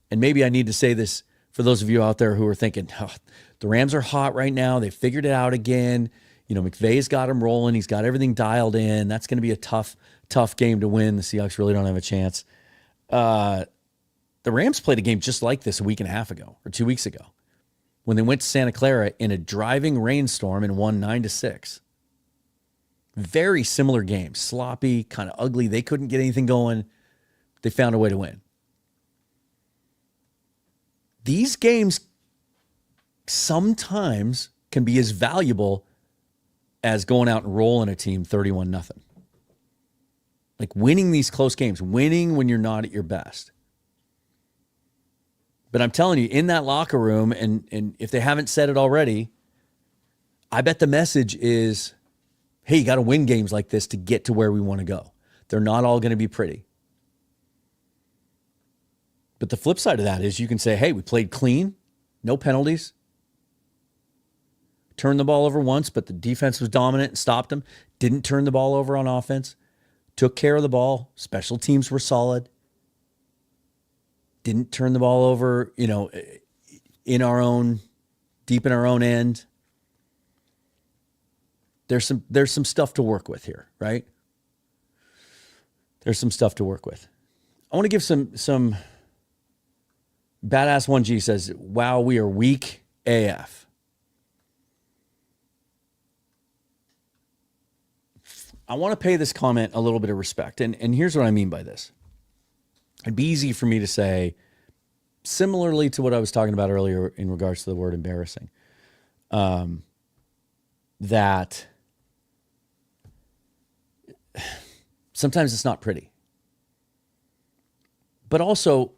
and maybe I need to say this for those of you out there who are thinking, oh, the Rams are hot right now. They figured it out again. You know, McVay's got them rolling. He's got everything dialed in. That's going to be a tough game to win. The Seahawks really don't have a chance. The Rams played a game just like this a week and a half ago or 2 weeks ago when they went to Santa Clara in a driving rainstorm and won 9-6. Very similar game. Sloppy, kind of ugly. They couldn't get anything going. They found a way to win. These games sometimes can be as valuable as going out and rolling a team 31-0. Like winning these close games, winning when you're not at your best. But I'm telling you, in that locker room, and if they haven't said it already, I bet the message is, hey, you got to win games like this to get to where we want to go. They're not all going to be pretty. But the flip side of that is you can say, hey, we played clean, no penalties. Turned the ball over once, but the defense was dominant and stopped them. Didn't turn the ball over on offense. Took care of the ball. Special teams were solid. Didn't turn the ball over, deep in our own end. There's some stuff to work with here, right? There's some stuff to work with. I want to give some Badass 1G says, wow, we are weak AF. I want to pay this comment a little bit of respect. And here's what I mean by this. It'd be easy for me to say, similarly to what I was talking about earlier in regards to the word embarrassing, that sometimes it's not pretty. But also,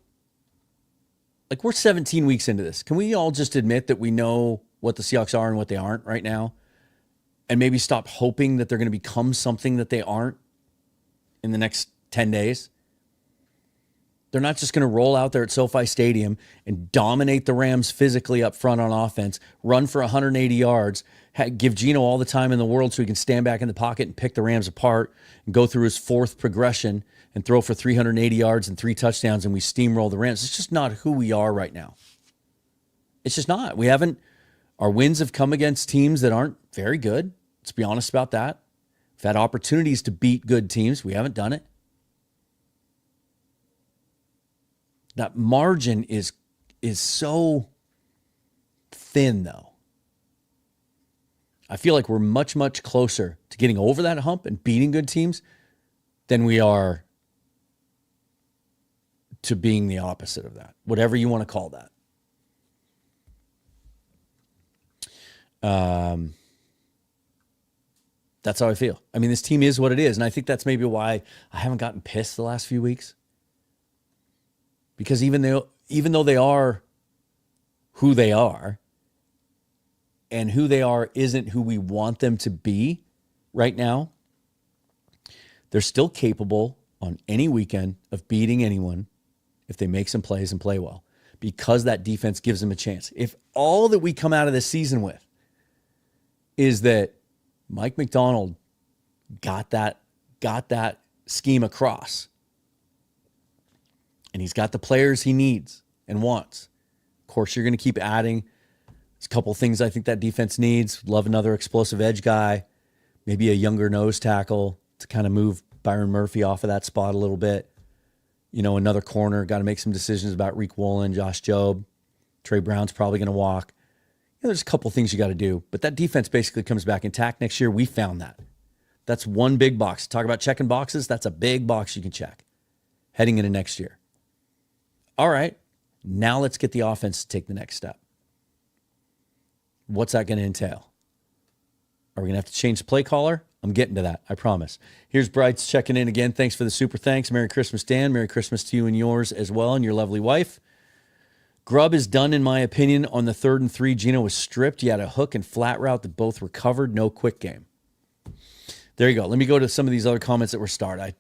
like, we're 17 weeks into this. Can we all just admit that we know what the Seahawks are and what they aren't right now? And maybe stop hoping that they're going to become something that they aren't in the next 10 days? They're not just going to roll out there at SoFi Stadium and dominate the Rams physically up front on offense, run for 180 yards, give Gino all the time in the world so he can stand back in the pocket and pick the Rams apart and go through his fourth progression and throw for 380 yards and 3 touchdowns, and we steamroll the Rams. It's just not who we are right now. It's just not. Our wins have come against teams that aren't very good. Let's be honest about that. We've had opportunities to beat good teams. We haven't done it. That margin is so thin, though. I feel like we're much, much closer to getting over that hump and beating good teams than we are to being the opposite of that, whatever you want to call that. That's how I feel. I mean, this team is what it is, and I think that's maybe why I haven't gotten pissed the last few weeks. Because even though they are who they are, and who they are isn't who we want them to be right now, they're still capable on any weekend of beating anyone if they make some plays and play well, because that defense gives them a chance. If all that we come out of this season with is that Mike McDonald got that scheme across, and he's got the players he needs and wants. Of course, you're going to keep adding. There's a couple things I think that defense needs. Love another explosive edge guy, maybe a younger nose tackle to kind of move Byron Murphy off of that spot a little bit. Another corner. Got to make some decisions about Reek Woolen, Josh Jobe. Trey Brown's probably going to walk. There's a couple things you got to do. But that defense basically comes back intact next year. We found that. That's one big box. Talk about checking boxes. That's a big box you can check heading into next year. All right, now let's get the offense to take the next step. What's that going to entail? Are we going to have to change the play caller? I'm getting to that, I promise. Here's Bryce checking in again. Thanks for the super thanks. Merry Christmas, Dan. Merry Christmas to you and yours as well, and your lovely wife. Grub is done, in my opinion, on the 3rd and 3. Gino was stripped. He had a hook and flat route that both recovered. No quick game. There you go. Let me go to some of these other comments that were started.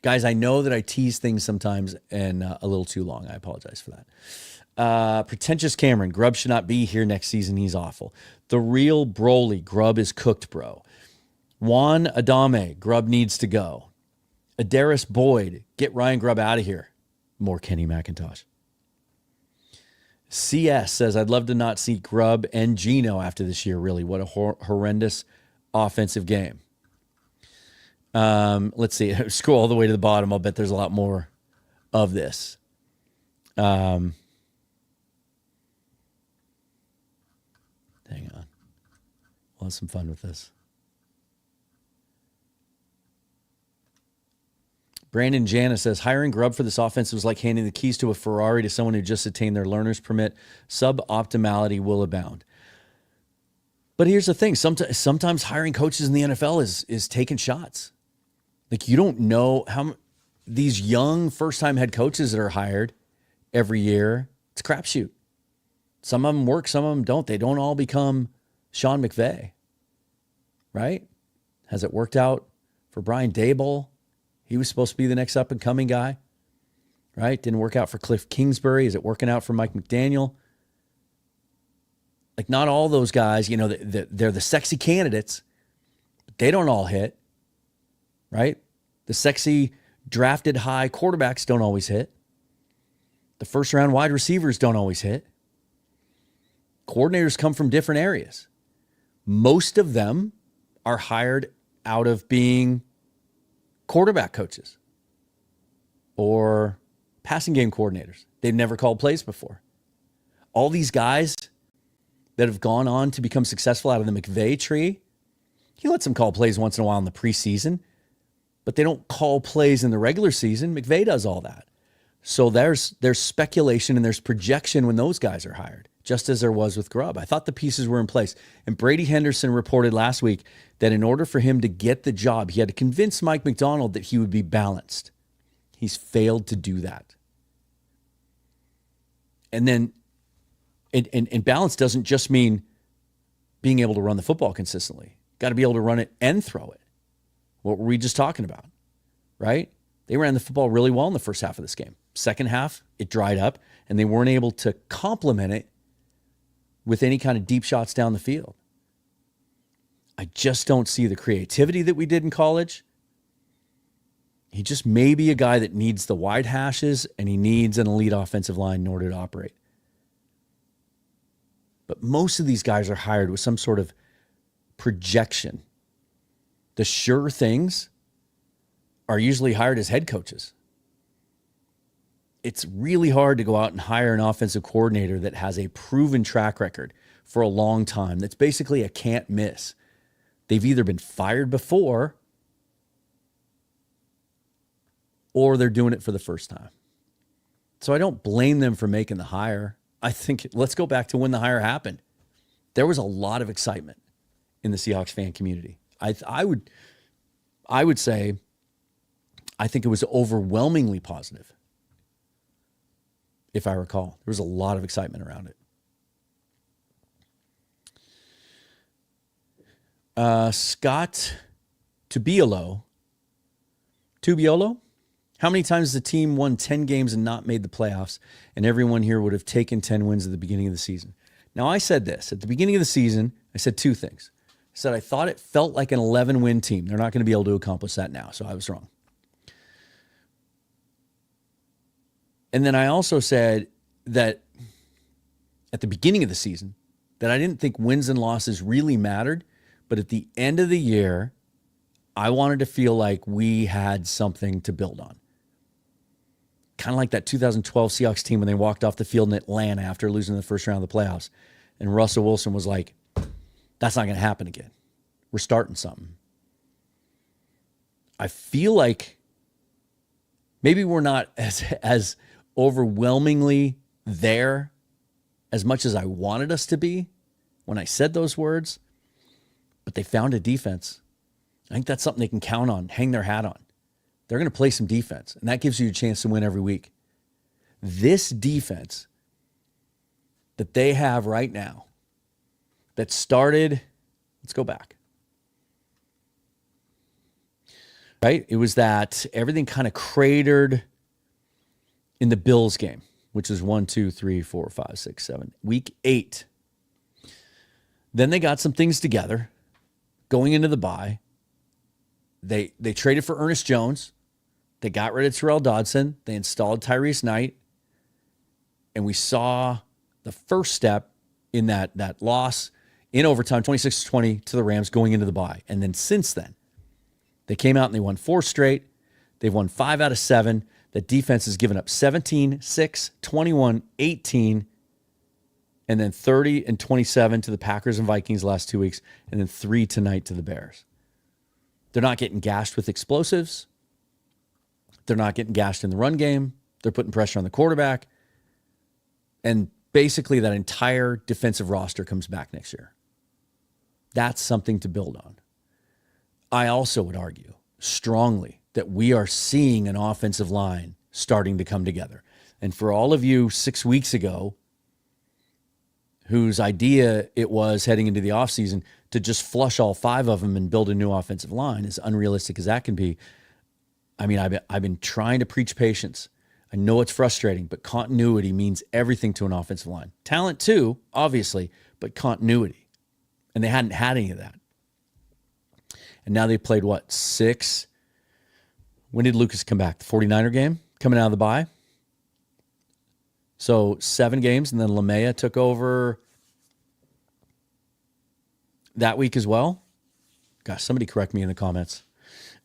Guys, I know that I tease things sometimes and a little too long. I apologize for that. Pretentious Cameron, Grub should not be here next season. He's awful. The real Broly, Grub is cooked, bro. Juan Adame, Grub needs to go. Adaris Boyd, get Ryan Grub out of here. More Kenny McIntosh. CS says, I'd love to not see Grub and Gino after this year, really. What a horrendous offensive game. Let's see. Scroll all the way to the bottom. I'll bet there's a lot more of this. Hang on. We'll have some fun with this. Brandon Janice says, hiring Grub for this offense was like handing the keys to a Ferrari to someone who just attained their learner's permit. Suboptimality will abound. But here's the thing. Sometimes hiring coaches in the NFL is taking shots. Like, you don't know how these young first-time head coaches that are hired every year, it's a crapshoot. Some of them work, some of them don't. They don't all become Sean McVay, right? Has it worked out for Brian Daboll? He was supposed to be the next up-and-coming guy, right? Didn't work out for Cliff Kingsbury. Is it working out for Mike McDaniel? Like, not all those guys, you know, they're the sexy candidates, but they don't all hit, right? The sexy drafted high quarterbacks don't always hit. The first-round wide receivers don't always hit. Coordinators come from different areas. Most of them are hired out of being quarterback coaches or passing game coordinators. They've never called plays before. All these guys that have gone on to become successful out of the McVay tree, he lets them call plays once in a while in the preseason, but they don't call plays in the regular season. McVay does all that. So there's speculation and there's projection when those guys are hired, just as there was with Grub. I thought the pieces were in place. And Brady Henderson reported last week that in order for him to get the job, he had to convince Mike McDonald that he would be balanced. He's failed to do that. And then, and balance doesn't just mean being able to run the football consistently. Got to be able to run it and throw it. What were we just talking about, right? They ran the football really well in the first half of this game. Second half, it dried up, and they weren't able to complement it with any kind of deep shots down the field. I just don't see the creativity that we did in college. He just may be a guy that needs the wide hashes, and he needs an elite offensive line in order to operate. But most of these guys are hired with some sort of projection. The sure things are usually hired as head coaches. It's really hard to go out and hire an offensive coordinator that has a proven track record for a long time. That's basically a can't miss. They've either been fired before or they're doing it for the first time. So I don't blame them for making the hire. I think let's go back to when the hire happened. There was a lot of excitement in the Seahawks fan community. I would say I think it was overwhelmingly positive. If I recall, there was a lot of excitement around it. Scott Tubiolo. How many times has the team won 10 games and not made the playoffs, and everyone here would have taken 10 wins at the beginning of the season? Now, I said this. At the beginning of the season, I said two things. I said I thought it felt like an 11-win team. They're not going to be able to accomplish that now, so I was wrong. And then I also said that at the beginning of the season, that I didn't think wins and losses really mattered, but at the end of the year, I wanted to feel like we had something to build on. Kind of like that 2012 Seahawks team when they walked off the field in Atlanta after losing the first round of the playoffs. And Russell Wilson was like, that's not going to happen again, we're starting something. I feel like maybe we're not as overwhelmingly there as much as I wanted us to be when I said those words, but they found a defense. I think that's something they can count on, hang their hat on. They're going to play some defense, and that gives you a chance to win every week. This defense that they have right now that started, let's go back. Right? It was that everything kind of cratered in the Bills game, which is 1, 2, 3, 4, 5, 6, 7, week 8. Then they got some things together going into the bye. They traded for Ernest Jones. They got rid of Terrell Dodson. They installed Tyrese Knight. And we saw the first step in that loss in overtime, 26-20 to the Rams going into the bye. And then since then, they came out and they won 4 straight. They've won 5 out of 7. The defense has given up 17, 6, 21, 18, and then 30 and 27 to the Packers and Vikings the last 2 weeks, and then 3 tonight to the Bears. They're not getting gashed with explosives. They're not getting gashed in the run game. They're putting pressure on the quarterback. And basically that entire defensive roster comes back next year. That's something to build on. I also would argue strongly that we are seeing an offensive line starting to come together. And for all of you 6 weeks ago, whose idea it was heading into the offseason to just flush all 5 of them and build a new offensive line, as unrealistic as that can be, I mean, I've been trying to preach patience. I know it's frustrating, but continuity means everything to an offensive line. Talent too, obviously, but continuity. And they hadn't had any of that. And now they played, 6? When did Lucas come back? The 49er game? Coming out of the bye? So 7 games, and then LeMaya took over that week as well. Gosh, somebody correct me in the comments.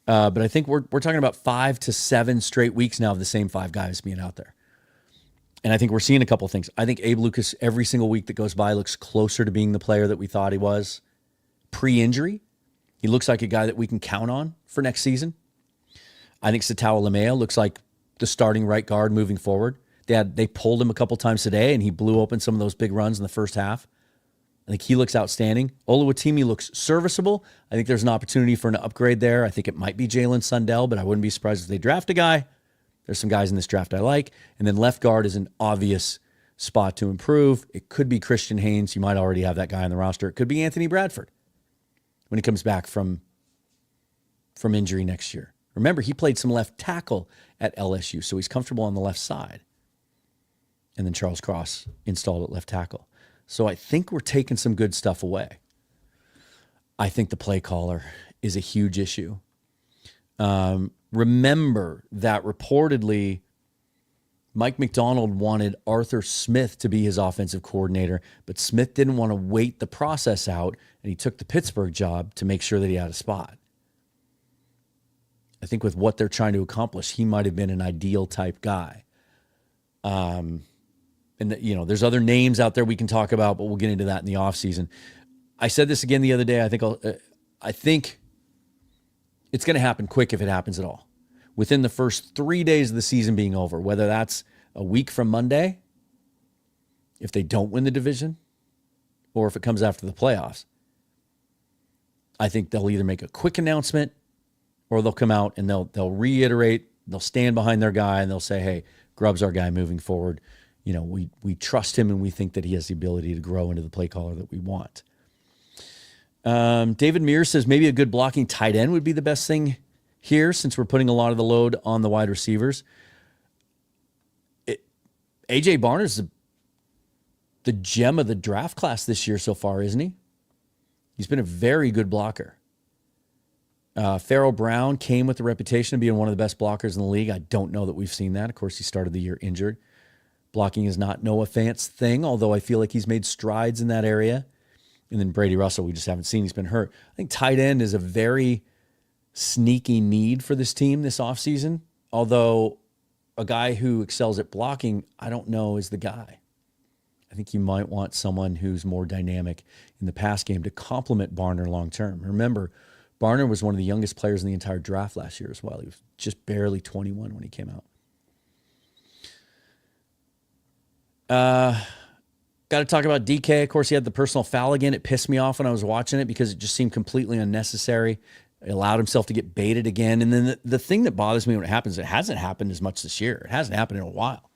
But I think we're talking about 5 to 7 straight weeks now of the same 5 guys being out there. And I think we're seeing a couple of things. I think Abe Lucas, every single week that goes by, looks closer to being the player that we thought he was pre-injury. He looks like a guy that we can count on for next season. I think Satawa Lemea looks like the starting right guard moving forward. They pulled him a couple times today, and he blew open some of those big runs in the first half. I think he looks outstanding. Oluwatimi looks serviceable. I think there's an opportunity for an upgrade there. I think it might be Jalen Sundell, but I wouldn't be surprised if they draft a guy. There's some guys in this draft I like. And then left guard is an obvious spot to improve. It could be Christian Haynes. You might already have that guy on the roster. It could be Anthony Bradford when he comes back from injury next year. Remember, he played some left tackle at LSU, so he's comfortable on the left side. And then Charles Cross installed at left tackle. So I think we're taking some good stuff away. I think the play caller is a huge issue. Remember that reportedly Mike McDonald wanted Arthur Smith to be his offensive coordinator, but Smith didn't want to wait the process out, and he took the Pittsburgh job to make sure that he had a spot. I think with what they're trying to accomplish, he might have been an ideal type guy. And there's other names out there we can talk about, but we'll get into that in the offseason. I said this again the other day. I think it's going to happen quick if it happens at all. Within the first 3 days of the season being over, whether that's a week from Monday, if they don't win the division, or if it comes after the playoffs, I think they'll either make a quick announcement or they'll come out and they'll reiterate, they'll stand behind their guy and they'll say, hey, Grub's our guy moving forward. You know, we trust him and we think that he has the ability to grow into the play caller that we want. David Mears says maybe a good blocking tight end would be the best thing here since we're putting a lot of the load on the wide receivers. A.J. Barner's the gem of the draft class this year so far, isn't he? He's been a very good blocker. Farrell Brown came with the reputation of being one of the best blockers in the league. I don't know that we've seen that. Of course, he started the year injured. Blocking is not Noah Fant's thing, although I feel like he's made strides in that area. And then Brady Russell, we just haven't seen. He's been hurt. I think tight end is a very sneaky need for this team this offseason, although a guy who excels at blocking, I don't know, is the guy. I think you might want someone who's more dynamic in the pass game to complement Barner long term. Remember, Barner was one of the youngest players in the entire draft last year as well. He was just barely 21 when he came out. Got to talk about DK. Of course, he had the personal foul again. It pissed me off when I was watching it because it just seemed completely unnecessary. He allowed himself to get baited again. And then the thing that bothers me when it happens, it hasn't happened as much this year. It hasn't happened in a while.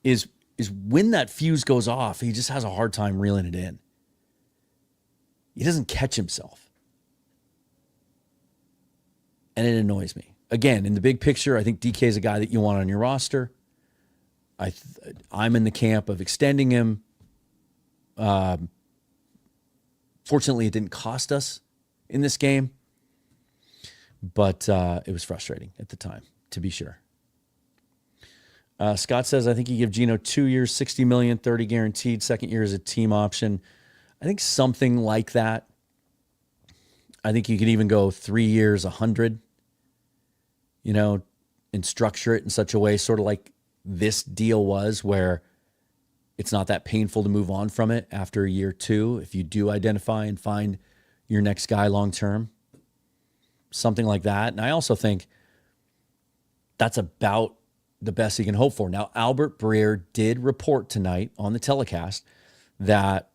Is when that fuse goes off, he just has a hard time reeling it in. He doesn't catch himself. And it annoys me. Again, in the big picture, I think DK is a guy that you want on your roster. I'm in the camp of extending him. Fortunately, it didn't cost us in this game, but it was frustrating at the time, to be sure. Scott says, I think you give Gino 2 years, $60 million, 30 guaranteed. Second year is a team option. I think something like that. I think you could even go 3 years, 100, and structure it in such a way, sort of like this deal was, where it's not that painful to move on from it after a year 2 if you do identify and find your next guy long term. Something like that. And I also think that's about the best you can hope for. Now, Albert Breer did report tonight on the telecast that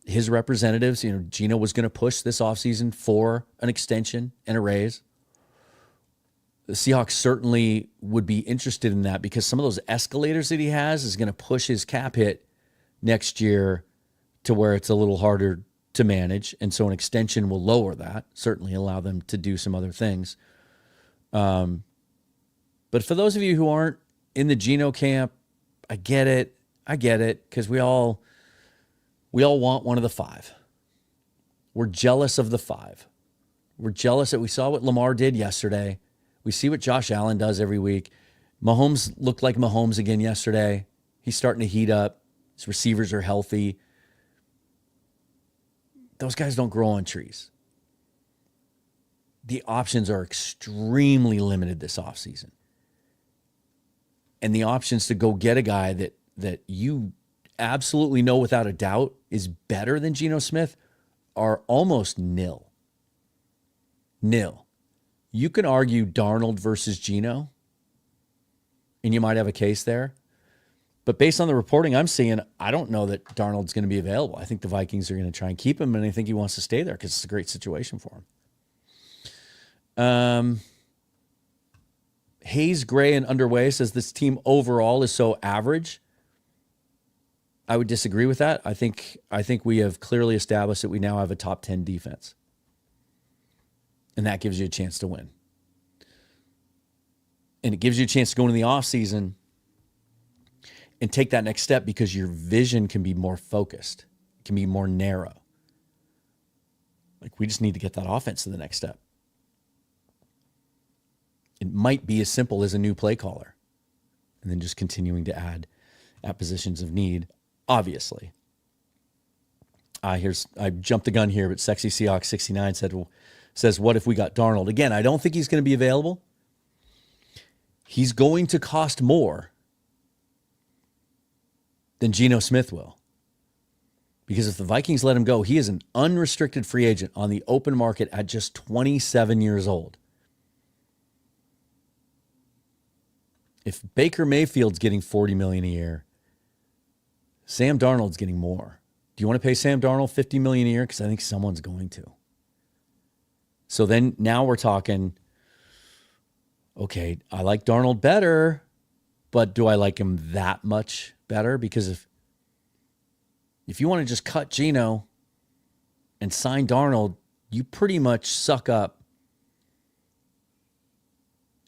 his representatives, Gino was going to push this offseason for an extension and a raise. The Seahawks certainly would be interested in that because some of those escalators that he has is going to push his cap hit next year to where it's a little harder to manage. And so an extension will lower that, certainly allow them to do some other things. But for those of you who aren't in the Gino camp, I get it, because we all want one of the 5. We're jealous of the 5. We're jealous that we saw what Lamar did yesterday. We see what Josh Allen does every week. Mahomes looked like Mahomes again yesterday. He's starting to heat up. His receivers are healthy. Those guys don't grow on trees. The options are extremely limited this offseason. And the options to go get a guy that you absolutely know without a doubt is better than Gino Smith are almost nil. You can argue Darnold versus Gino, and you might have a case there. But based on the reporting I'm seeing, I don't know that Darnold's going to be available. I think the Vikings are going to try and keep him, and I think he wants to stay there because it's a great situation for him. Hayes, Gray, and Underway says this team overall is so average. I would disagree with that. I think we have clearly established that we now have a top 10 defense. And that gives you a chance to win. And it gives you a chance to go into the offseason and take that next step because your vision can be more focused, it can be more narrow. Like, we just need to get that offense to the next step. It might be as simple as a new play caller and then just continuing to add at positions of need, obviously. I jumped the gun here, but Sexy Seahawks 69 says, what if we got Darnold? Again, I don't think he's going to be available. He's going to cost more than Gino Smith will. Because if the Vikings let him go, he is an unrestricted free agent on the open market at just 27 years old. If Baker Mayfield's getting $40 million a year, Sam Darnold's getting more. Do you want to pay Sam Darnold $50 million a year? Because I think someone's going to. So then now we're talking, okay, I like Darnold better, but do I like him that much better? Because if you want to just cut Gino and sign Darnold, you pretty much suck up.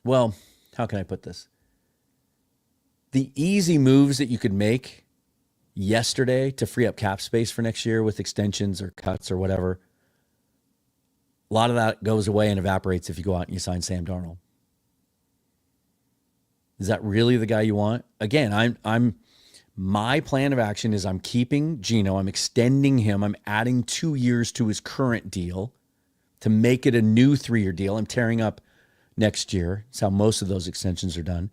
Well, how can I put this? The easy moves that you could make yesterday to free up cap space for next year with extensions or cuts or whatever, a lot of that goes away and evaporates if you go out and you sign Sam Darnold. Is that really the guy you want? Again, my plan of action is I'm keeping Gino, I'm extending him, I'm adding 2 years to his current deal to make it a new 3-year deal. I'm tearing up next year. That's how most of those extensions are done.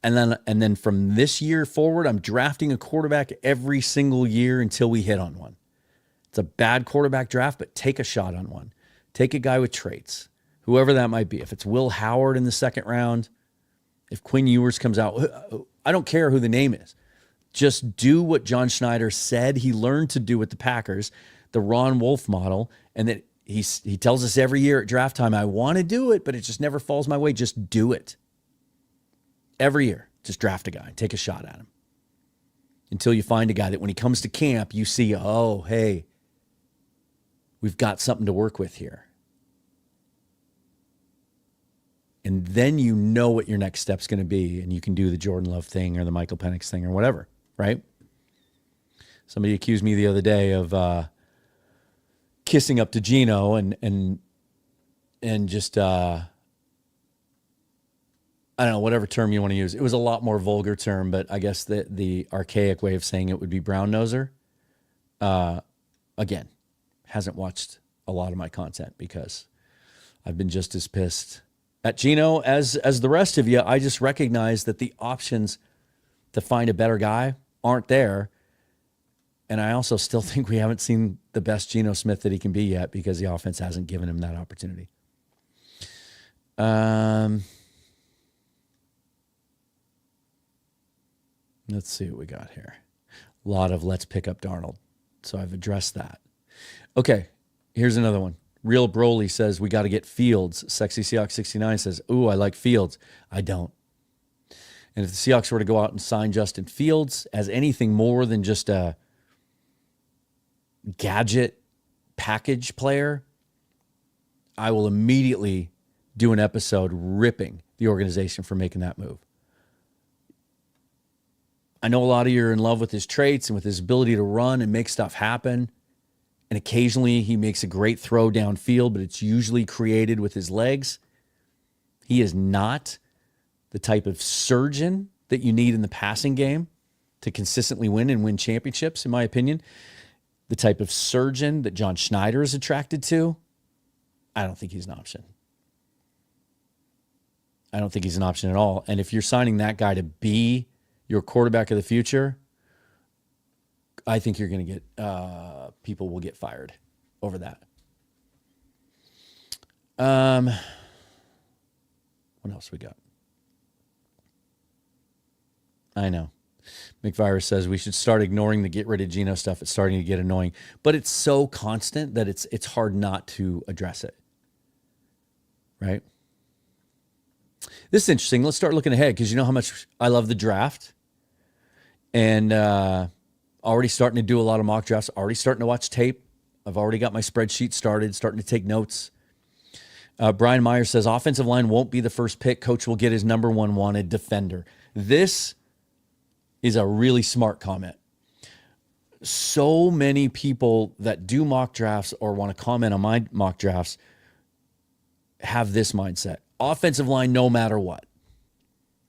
And then from this year forward, I'm drafting a quarterback every single year until we hit on one. It's a bad quarterback draft, but take a shot on one. Take a guy with traits, whoever that might be. If it's Will Howard in the second round, if Quinn Ewers comes out, I don't care who the name is. Just do what John Schneider said he learned to do with the Packers, the Ron Wolf model, and that he tells us every year at draft time, I want to do it, but it just never falls my way. Just do it. Every year, just draft a guy and take a shot at him until you find a guy that when he comes to camp, you see, oh, hey, we've got something to work with here. And then you know what your next step's going to be, and you can do the Jordan Love thing or the Michael Penix thing or whatever, right? Somebody accused me the other day of kissing up to Gino and just I don't know, whatever term you want to use. It was a lot more vulgar term, but I guess the archaic way of saying it would be brown noser. Again, hasn't watched a lot of my content because I've been just as pissed at Gino as the rest of you. I just recognize that the options to find a better guy aren't there. And I also still think we haven't seen the best Gino Smith that he can be yet because the offense hasn't given him that opportunity. Let's see what we got here. A lot of let's pick up Darnold. So I've addressed that. Okay, here's another one. Real Broly says we got to get Fields. Sexy Seahawks 69 says, ooh, I like Fields. I don't. And if the Seahawks were to go out and sign Justin Fields as anything more than just a gadget package player, I will immediately do an episode ripping the organization for making that move. I know a lot of you are in love with his traits and with his ability to run and make stuff happen. And occasionally he makes a great throw downfield, but it's usually created with his legs. He is not the type of surgeon that you need in the passing game to consistently win and win championships, in my opinion. The type of surgeon that John Schneider is attracted to, I don't think he's an option. I don't think he's an option at all. And if you're signing that guy to be your quarterback of the future, I think you're going to get, people will get fired over that. What else we got? I know. McVirus says we should start ignoring the get rid of Gino stuff. It's starting to get annoying, but it's so constant that it's hard not to address it. Right? This is interesting. Let's start looking ahead because you know how much I love the draft. And already starting to do a lot of mock drafts, already starting to watch tape. I've already got my spreadsheet started, starting to take notes. Brian Meyer says, offensive line won't be the first pick. Coach will get his number one wanted defender. This is a really smart comment. So many people that do mock drafts or want to comment on my mock drafts have this mindset. Offensive line no matter what.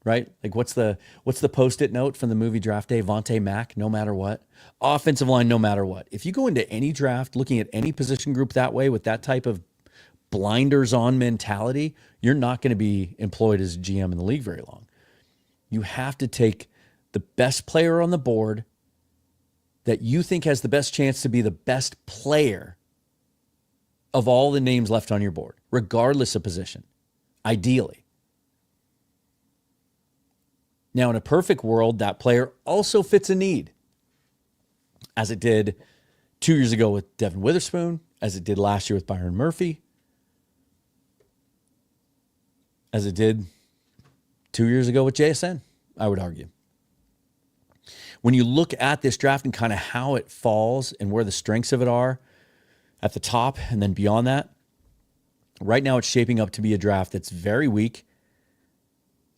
Right? Like what's the post-it note from the movie Draft Day? Vontae Mack, no matter what. Offensive line, no matter what. If you go into any draft looking at any position group that way with that type of blinders on mentality, you're not going to be employed as a GM in the league very long. You have to take the best player on the board that you think has the best chance to be the best player of all the names left on your board, regardless of position, ideally. Now, in a perfect world, that player also fits a need, as it did 2 years ago with Devin Witherspoon, as it did last year with Byron Murphy, as it did 2 years ago with JSN, I would argue. When you look at this draft and kind of how it falls and where the strengths of it are at the top and then beyond that, right now it's shaping up to be a draft that's very weak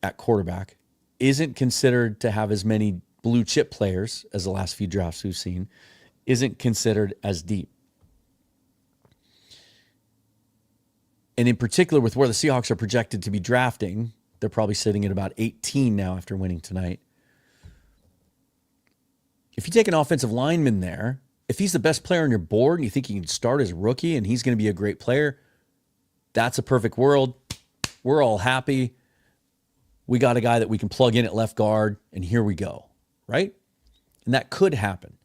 at quarterback, isn't considered to have as many blue chip players as the last few drafts we've seen, isn't considered as deep. And in particular, with where the Seahawks are projected to be drafting, they're probably sitting at about 18 now after winning tonight. If you take an offensive lineman there, if he's the best player on your board and you think he can start as a rookie and he's going to be a great player, that's a perfect world. We're all happy. we got a guy that we can plug in at left guard, and here we go, right? And that could happen.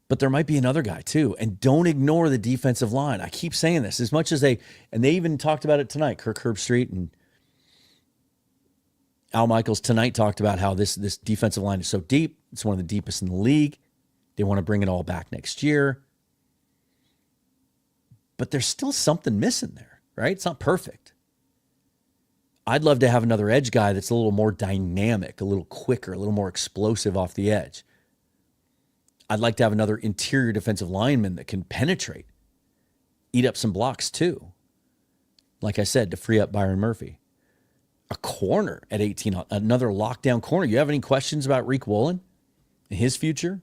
But there might be another guy too. And don't ignore the defensive line. I keep saying this as much as they even talked about it tonight. Kirk Herbstreit and Al Michaels tonight talked about how this defensive line is so deep. It's one of the deepest in the league. They want to bring it all back next year. But there's still something missing there, right? It's not perfect. I'd love to have another edge guy that's a little more dynamic, a little quicker, a little more explosive off the edge. I'd like to have another interior defensive lineman that can penetrate, eat up some blocks too. Like I said, to free up Byron Murphy. A corner at 18, another lockdown corner. You have any questions about Reek Woolen and his future?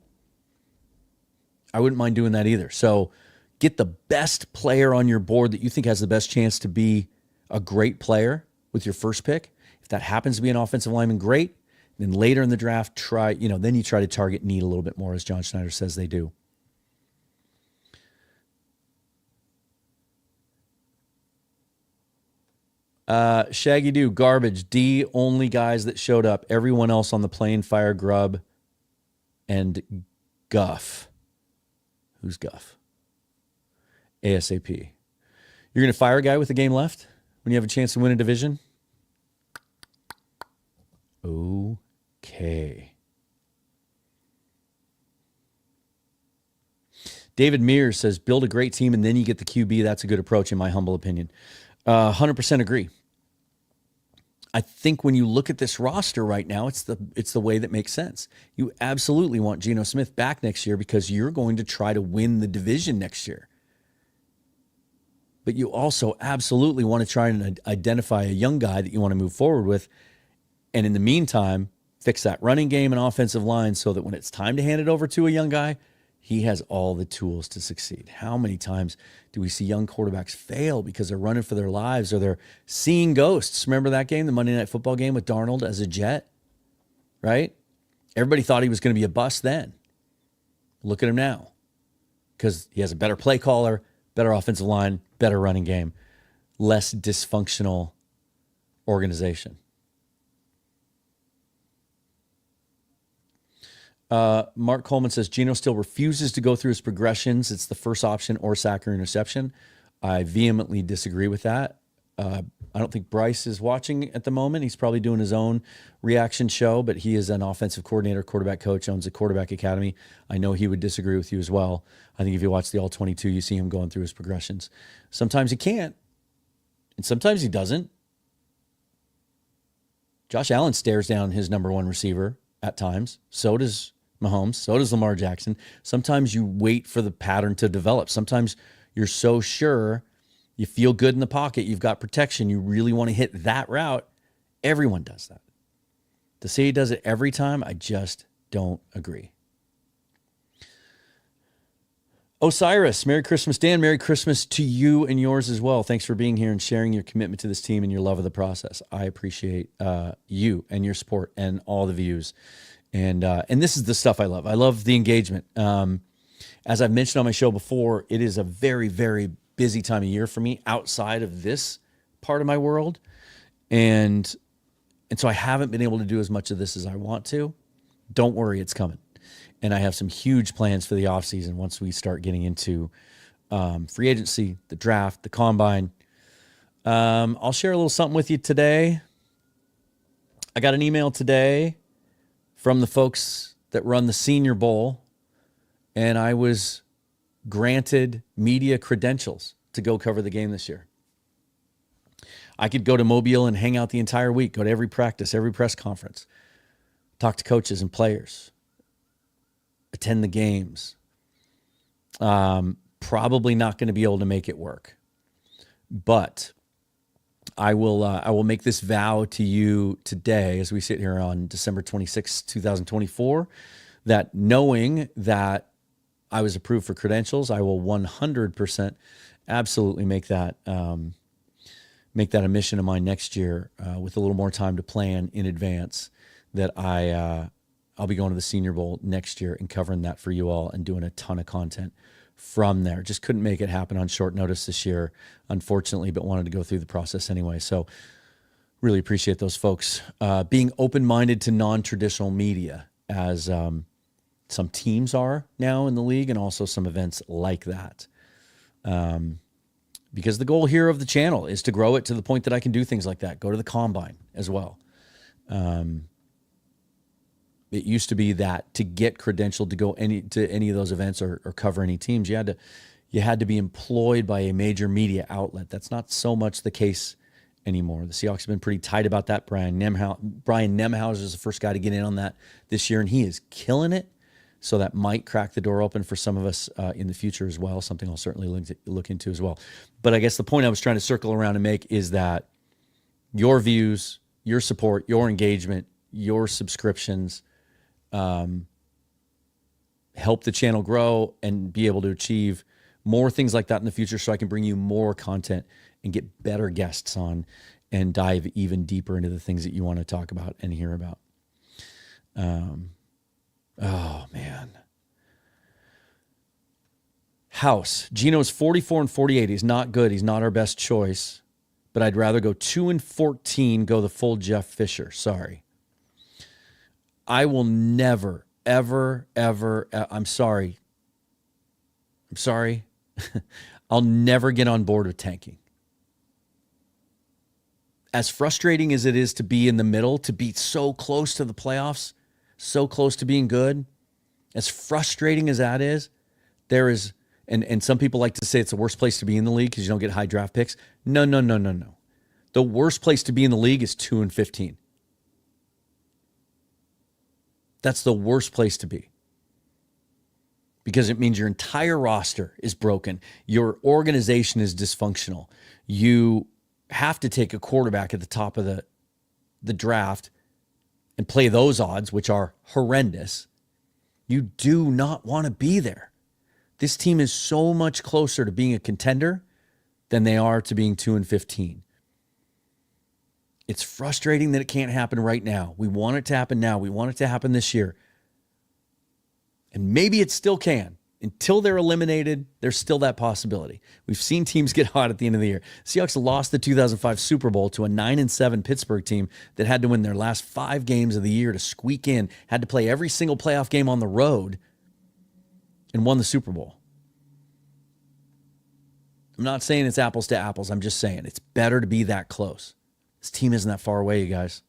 I wouldn't mind doing that either. So get the best player on your board that you think has the best chance to be a great player with your first pick. If that happens to be an offensive lineman, great. And then later in the draft, then you try to target need a little bit more, as John Schneider says they do. Shaggy Doo, garbage. D, only guys that showed up. Everyone else on the plane, fire Grub and Guff. Who's Guff? ASAP. You're going to fire a guy with a game left when you have a chance to win a division? Okay. David Mears says, build a great team and then you get the QB. That's a good approach, in my humble opinion. 100% agree. I think when you look at this roster right now, it's the way that makes sense. You absolutely want Gino Smith back next year because you're going to try to win the division next year. But you also absolutely want to try and identify a young guy that you want to move forward with. And in the meantime, fix that running game and offensive line so that when it's time to hand it over to a young guy, he has all the tools to succeed. How many times do we see young quarterbacks fail because they're running for their lives or they're seeing ghosts? Remember that game, the Monday Night Football game with Darnold as a Jet, right? Everybody thought he was going to be a bust then. Look at him now because he has a better play caller, better offensive line, better running game, less dysfunctional organization. Mark Coleman says, Gino still refuses to go through his progressions. It's the first option or sack or interception. I vehemently disagree with that. I don't think Bryce is watching at the moment. He's probably doing his own reaction show, but he is an offensive coordinator, quarterback coach, owns a quarterback academy. I know he would disagree with you as well. I think if you watch the All-22, you see him going through his progressions. Sometimes he can't, and sometimes he doesn't. Josh Allen stares down his number one receiver at times. So does Mahomes. So does Lamar Jackson. Sometimes you wait for the pattern to develop. Sometimes you're so sure, you feel good in the pocket, you've got protection, you really want to hit that route. Everyone does that. To say he does it every time, I just don't agree. Osiris, Merry Christmas, Dan. Merry Christmas to you and yours as well. Thanks for being here and sharing your commitment to this team and your love of the process. I appreciate you and your support and all the views. And this is the stuff I love. I love the engagement. As I've mentioned on my show before, it is a very, very busy time of year for me outside of this part of my world. And so I haven't been able to do as much of this as I want to. Don't worry, it's coming. And I have some huge plans for the offseason once we start getting into free agency, the draft, the combine. I'll share a little something with you today. I got an email today from the folks that run the Senior Bowl, and I was granted media credentials to go cover the game this year. I could go to Mobile and hang out the entire week, go to every practice, every press conference, talk to coaches and players, attend the games. Probably not going to be able to make it work, but I will make this vow to you today as we sit here on December 26, 2024, that knowing that I was approved for credentials, I will 100% absolutely make that a mission of mine next year with a little more time to plan in advance, that I'll be going to the Senior Bowl next year and covering that for you all and doing a ton of content from there. Just couldn't make it happen on short notice this year, unfortunately, but wanted to go through the process anyway. So Really appreciate those folks being open-minded to non-traditional media, as some teams are now in the league, and also some events like that. Because the goal here of the channel is to grow it to the point that I can do things like that. Go to the combine as well. It used to be that to get credentialed to go to any of those events or cover any teams, you had to be employed by a major media outlet. That's not so much the case anymore. The Seahawks have been pretty tight about that. Brian Nemhauser is the first guy to get in on that this year, and he is killing it. So that might crack the door open for some of us in the future as well, something I'll certainly look into as well. But I guess the point I was trying to circle around and make is that your views, your support, your engagement, your subscriptions help the channel grow and be able to achieve more things like that in the future, so I can bring you more content and get better guests on and dive even deeper into the things that you want to talk about and hear about. Oh, man. House. Gino's 44-48. He's not good. He's not our best choice. But I'd rather go 2-14, go the full Jeff Fisher. Sorry. I will never, ever, I'm sorry. I'll never get on board with tanking. As frustrating as it is to be in the middle, to be so close to the playoffs, so close to being good, as frustrating as that is, there is, and some people like to say it's the worst place to be in the league because you don't get high draft picks. No. The worst place to be in the league is 2-15. That's the worst place to be, because it means your entire roster is broken. Your organization is dysfunctional. You have to take a quarterback at the top of the draft and play those odds, which are horrendous. You do not want to be there. This team is so much closer to being a contender than they are to being 2-15. It's frustrating that it can't happen right now. We want it to happen now. We want it to happen this year. And maybe it still can. Until they're eliminated, there's still that possibility. We've seen teams get hot at the end of the year. Seahawks lost the 2005 Super Bowl to a 9-7 Pittsburgh team that had to win their last 5 games of the year to squeak in, had to play every single playoff game on the road, and won the Super Bowl. I'm not saying it's apples to apples. I'm just saying it's better to be that close. This team isn't that far away, you guys.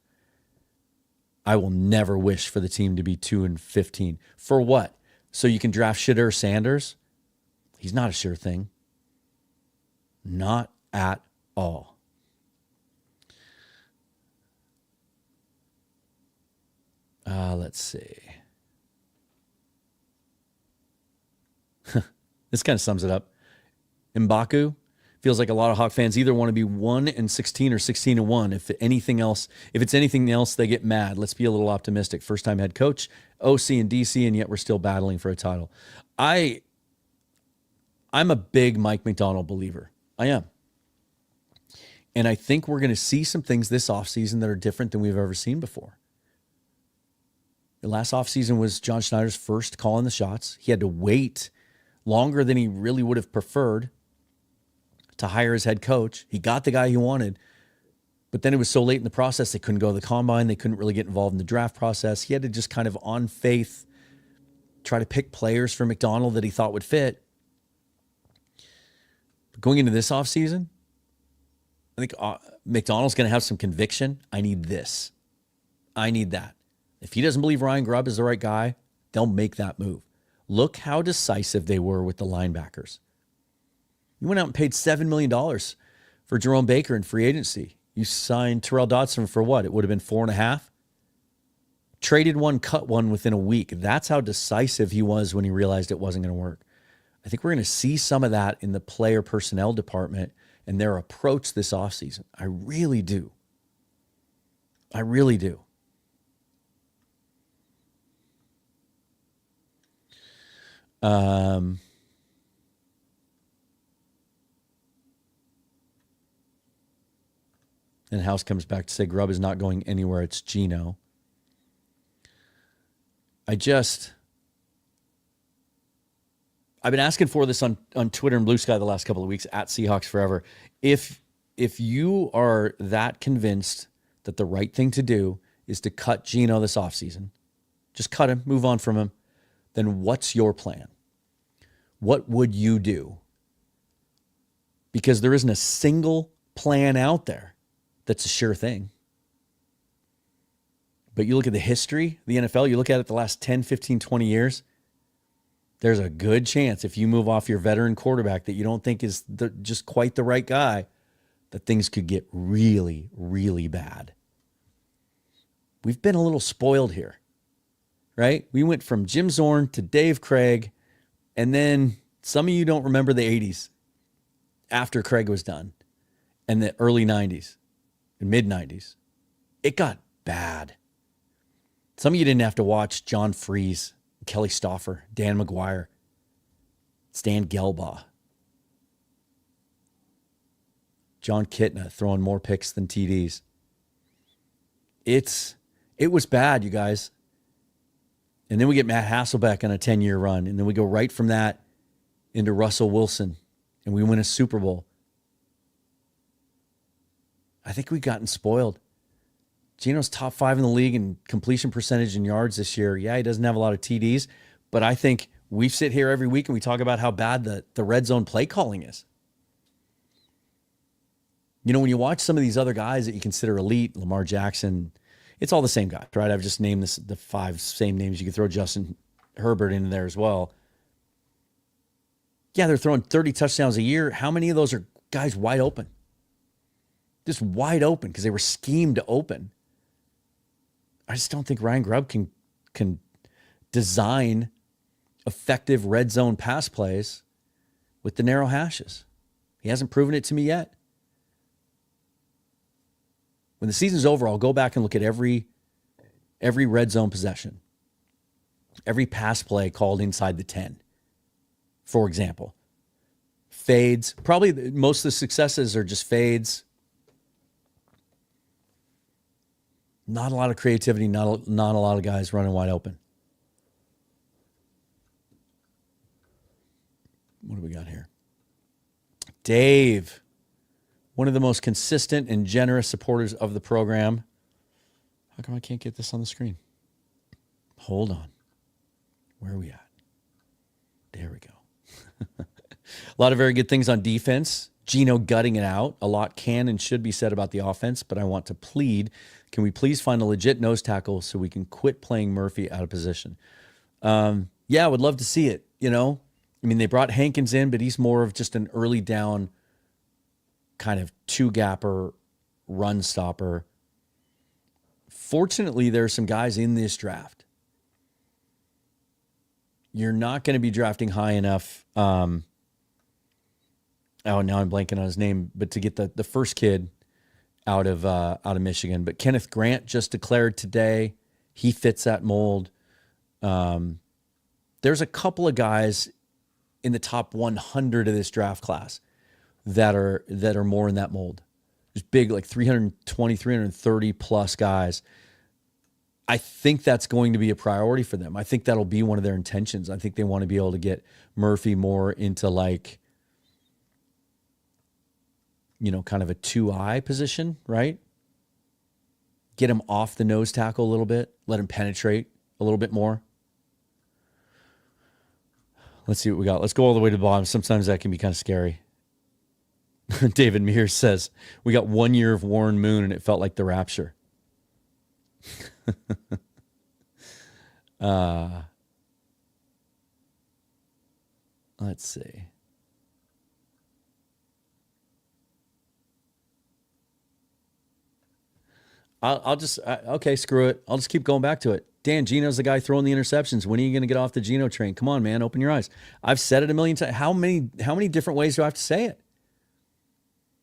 I will never wish for the team to be 2-15. For what? So you can draft Shadur Sanders? He's not a sure thing. Not at all. Let's see. This kind of sums it up. M'Baku feels like a lot of Hawk fans either want to be 1-16 or 16-1. If it's anything else, they get mad. Let's be a little optimistic. First-time head coach, OC and DC, and yet we're still battling for a title. I'm a big Mike McDonald believer. I am. And I think we're going to see some things this offseason that are different than we've ever seen before. The last offseason was John Schneider's first call in the shots. He had to wait longer than he really would have preferred to hire his head coach. He got the guy he wanted, but then it was so late in the process, they couldn't go to the combine. They couldn't really get involved in the draft process. He had to just kind of on faith try to pick players for McDonald that he thought would fit. But going into this offseason, I think McDonald's going to have some conviction. I need this. I need that. If he doesn't believe Ryan Grubb is the right guy, they'll make that move. Look how decisive they were with the linebackers. You went out and paid $7 million for Jerome Baker in free agency. You signed Terrell Dodson for what? It would have been 4.5. Traded one, cut one within a week. That's how decisive he was when he realized it wasn't going to work. I think we're going to see some of that in the player personnel department and their approach this offseason. I really do. I really do. And House comes back to say Grub is not going anywhere. It's Gino. I've been asking for this on Twitter and Blue Sky the last couple of weeks at Seahawks Forever. If you are that convinced that the right thing to do is to cut Gino this offseason, just cut him, move on from him, then what's your plan? What would you do? Because there isn't a single plan out there that's a sure thing. But you look at the history of the NFL, you look at it the last 10, 15, 20 years, there's a good chance if you move off your veteran quarterback that you don't think is just quite the right guy, that things could get really, really bad. We've been a little spoiled here, right? We went from Jim Zorn to Dave Craig, and then some of you don't remember the 80s after Craig was done, and the early 90s and mid-90s. It got bad. Some of you didn't have to watch John Freese, Kelly Stauffer, Dan McGuire, Stan Gelbaugh, John Kitna throwing more picks than TDs. It was bad, you guys. And then we get Matt Hasselbeck on a 10-year run, and then we go right from that into Russell Wilson, and we win a Super Bowl. I think we've gotten spoiled. Gino's top 5 in the league in completion percentage and yards this year. Yeah, he doesn't have a lot of TDs, but I think we sit here every week and we talk about how bad the red zone play calling is. You know, when you watch some of these other guys that you consider elite, Lamar Jackson, it's all the same guy, right? I've just named the 5 same names. You can throw Justin Herbert in there as well. Yeah, they're throwing 30 touchdowns a year. How many of those are guys wide open? Just wide open because they were schemed to open. I just don't think Ryan Grub can design effective red zone pass plays with the narrow hashes. He hasn't proven it to me yet. When the season's over, I'll go back and look at every red zone possession, every pass play called inside the 10, for example. Fades. Probably most of the successes are just fades. Not a lot of creativity, not a lot of guys running wide open. What do we got here? Dave, one of the most consistent and generous supporters of the program. How come I can't get this on the screen? Hold on. Where are we at? There we go. A lot of very good things on defense. Gino gutting it out. A lot can and should be said about the offense, but I want to plead, can we please find a legit nose tackle so we can quit playing Murphy out of position? Yeah, I would love to see it, you know? I mean, they brought Hankins in, but he's more of just an early down kind of two-gapper, run stopper. Fortunately, there are some guys in this draft. You're not going to be drafting high enough. Oh, now I'm blanking on his name, but to get the first kid out of Michigan. But Kenneth Grant just declared today. He fits that mold. There's a couple of guys in the top 100 of this draft class that are more in that mold. Just big, like 320, 330 plus guys. I think that's going to be a priority for them. I think that'll be one of their intentions. I think they want to be able to get Murphy more into like, you know, kind of a 2-eye position, right? Get him off the nose tackle a little bit. Let him penetrate a little bit more. Let's see what we got. Let's go all the way to the bottom. Sometimes that can be kind of scary. David Mears says, we got 1 year of Warren Moon and it felt like the rapture. Let's see. I'll just, okay, screw it. I'll just keep going back to it. Dan, Gino's the guy throwing the interceptions. When are you going to get off the Gino train? Come on, man, open your eyes. I've said it a million times. How many different ways do I have to say it?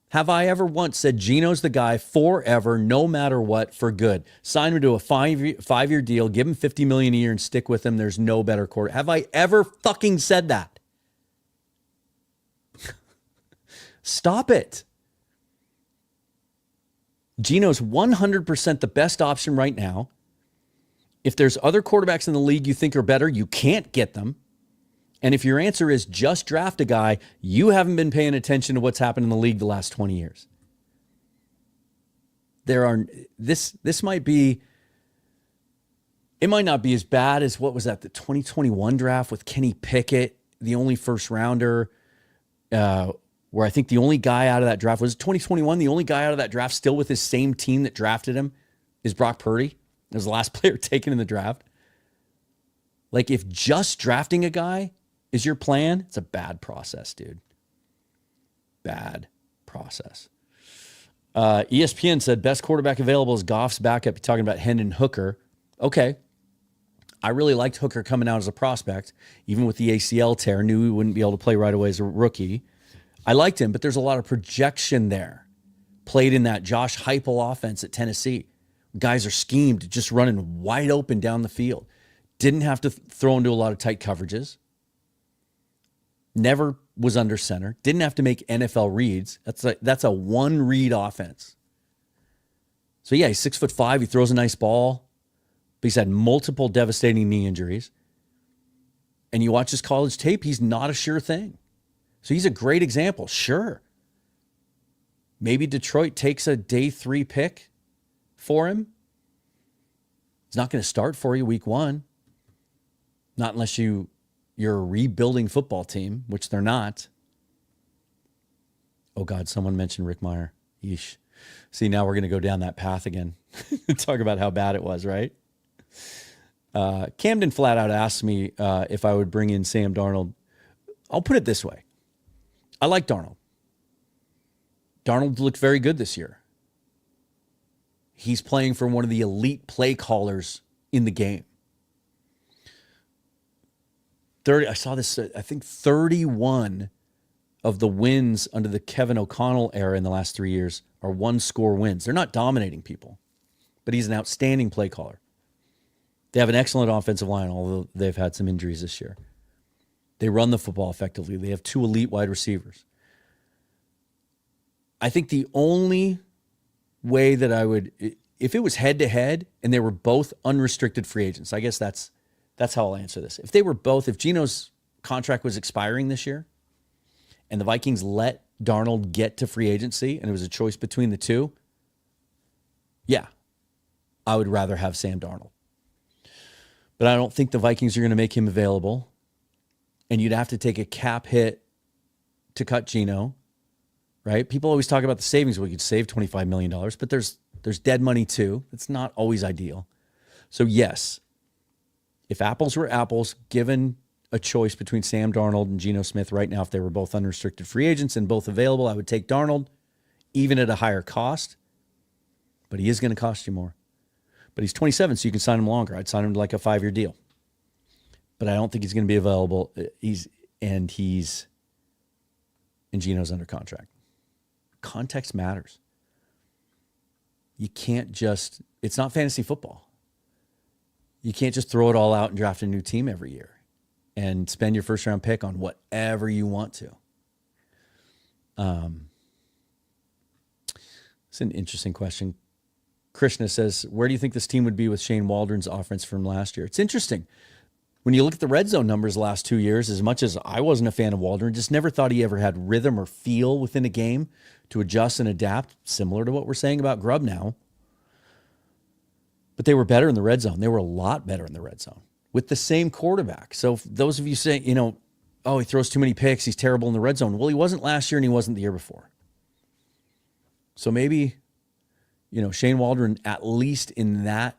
Have I ever once said Gino's the guy forever, no matter what, for good? Sign him to a five-year deal, give him $50 million a year and stick with him. There's no better quarter. Have I ever fucking said that? Stop it. Gino's 100% the best option right now. If there's other quarterbacks in the league you think are better, you can't get them. And if your answer is just draft a guy, you haven't been paying attention to what's happened in the league the last 20 years. This might be, it might not be as bad as what was that, the 2021 draft with Kenny Pickett, the only first rounder, where I think the only guy out of that draft was 2021. The only guy out of that draft still with his same team that drafted him is Brock Purdy. It was the last player taken in the draft. Like, if just drafting a guy is your plan, it's a bad process, dude. Bad process. ESPN said best quarterback available is Goff's backup. You're talking about Hendon Hooker. Okay. I really liked Hooker coming out as a prospect, even with the ACL tear. Knew he wouldn't be able to play right away as a rookie. I liked him, but there's a lot of projection there. Played in that Josh Heupel offense at Tennessee. Guys are schemed, just running wide open down the field. Didn't have to throw into a lot of tight coverages. Never was under center. Didn't have to make NFL reads. That's a one-read offense. So yeah, he's 6'5". He throws a nice ball. But he's had multiple devastating knee injuries. And you watch his college tape, he's not a sure thing. So he's a great example. Sure. Maybe Detroit takes a day 3 pick for him. He's not going to start for you week 1. Not unless you're a rebuilding football team, which they're not. Oh, God, someone mentioned Rick Meyer. Yeesh. See, now we're going to go down that path again. Talk about how bad it was, right? Camden flat out asked me if I would bring in Sam Darnold. I'll put it this way. I like Darnold. Darnold looked very good this year. He's playing for one of the elite play callers in the game. I saw this, I think 31 of the wins under the Kevin O'Connell era in the last 3 years are one-score wins. They're not dominating people, but he's an outstanding play caller. They have an excellent offensive line, although they've had some injuries this year. They run the football effectively. They have 2 elite wide receivers. I think the only way that I would, if it was head-to-head and they were both unrestricted free agents, I guess that's how I'll answer this. If Gino's contract was expiring this year and the Vikings let Darnold get to free agency and it was a choice between the two, yeah, I would rather have Sam Darnold. But I don't think the Vikings are going to make him available. And you'd have to take a cap hit to cut Gino, right? People always talk about the savings. We could save $25 million, but there's dead money too. It's not always ideal. So yes, if apples were apples, given a choice between Sam Darnold and Gino Smith right now, if they were both unrestricted free agents and both available, I would take Darnold, even at a higher cost. But he is going to cost you more. But he's 27, so you can sign him longer. I'd sign him to like a 5-year deal. But I don't think he's going to be available. And Gino's under contract. Context matters. You can't just, it's not fantasy football. You can't just throw it all out and draft a new team every year and spend your first round pick on whatever you want to. It's an interesting question. Krishna says, where do you think this team would be with Shane Waldron's offense from last year? It's interesting. When you look at the red zone numbers the last 2 years, as much as I wasn't a fan of Waldron, just never thought he ever had rhythm or feel within a game to adjust and adapt, similar to what we're saying about Grub now. But they were better in the red zone. They were a lot better in the red zone with the same quarterback. So those of you saying, oh, he throws too many picks, he's terrible in the red zone. Well, he wasn't last year and he wasn't the year before. So maybe, Shane Waldron, at least in that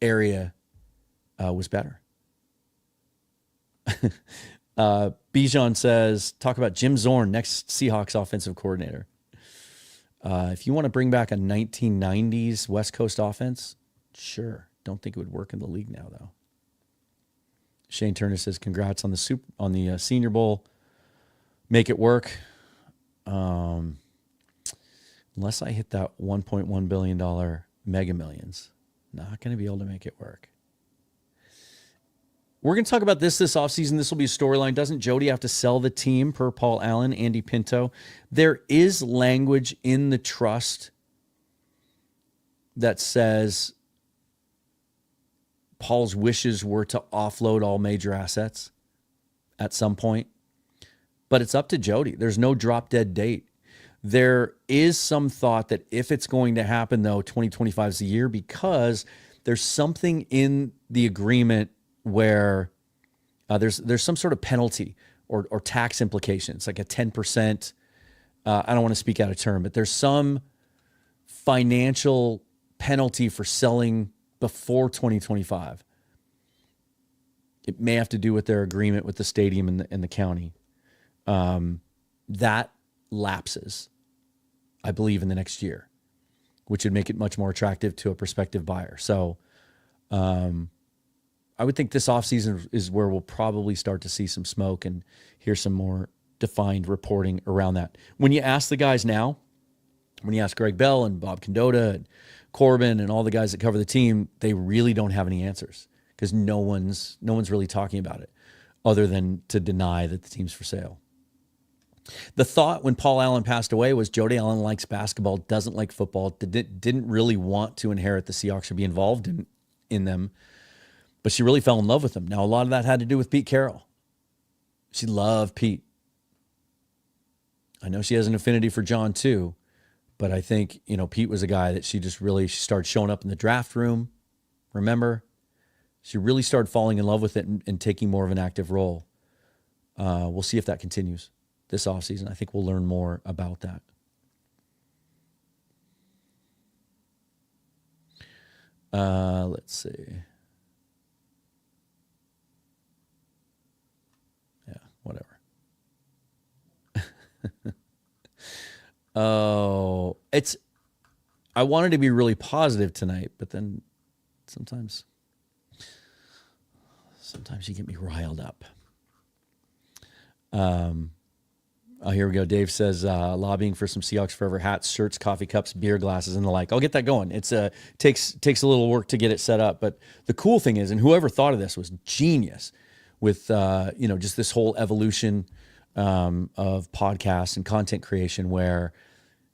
area, was better. Bijan says, talk about Jim Zorn, next Seahawks offensive coordinator. If you want to bring back a 1990s West Coast offense, sure. Don't think it would work in the league now, though. Shane Turner says, congrats on the Senior Bowl. Make it work. Unless I hit that $1.1 billion Mega Millions, not going to be able to make it work. We're going to talk about this offseason. This will be a storyline. Doesn't Jody have to sell the team per Paul Allen, Andy Pinto? There is language in the trust that says Paul's wishes were to offload all major assets at some point. But it's up to Jody. There's no drop dead date. There is some thought that if it's going to happen, though, 2025 is the year, because there's something in the agreement where there's some sort of penalty or tax implications, like a 10%. I don't want to speak out of turn, but there's some financial penalty for selling before 2025. It may have to do with their agreement with the stadium and the county. That lapses, I believe, in the next year, which would make it much more attractive to a prospective buyer. So I would think this offseason is where we'll probably start to see some smoke and hear some more defined reporting around that. When you ask the guys now, when you ask Greg Bell and Bob Condota and Corbin and all the guys that cover the team, they really don't have any answers because no one's really talking about it other than to deny that the team's for sale. The thought when Paul Allen passed away was Jody Allen likes basketball, doesn't like football, didn't really want to inherit the Seahawks or be involved in them, but she really fell in love with them. Now, a lot of that had to do with Pete Carroll. She loved Pete. I know she has an affinity for John too, but I think, Pete was a guy that she started showing up in the draft room. Remember? She really started falling in love with it and taking more of an active role. We'll see if that continues this offseason. I think we'll learn more about that. Let's see. Yeah, whatever. I wanted to be really positive tonight, but then sometimes you get me riled up. Here we go. Dave says, lobbying for some Seahawks Forever hats, shirts, coffee cups, beer glasses, and the like. I'll get that going. It's takes a little work to get it set up. But the cool thing is, and whoever thought of this was genius with, just this whole evolution of podcasts and content creation where,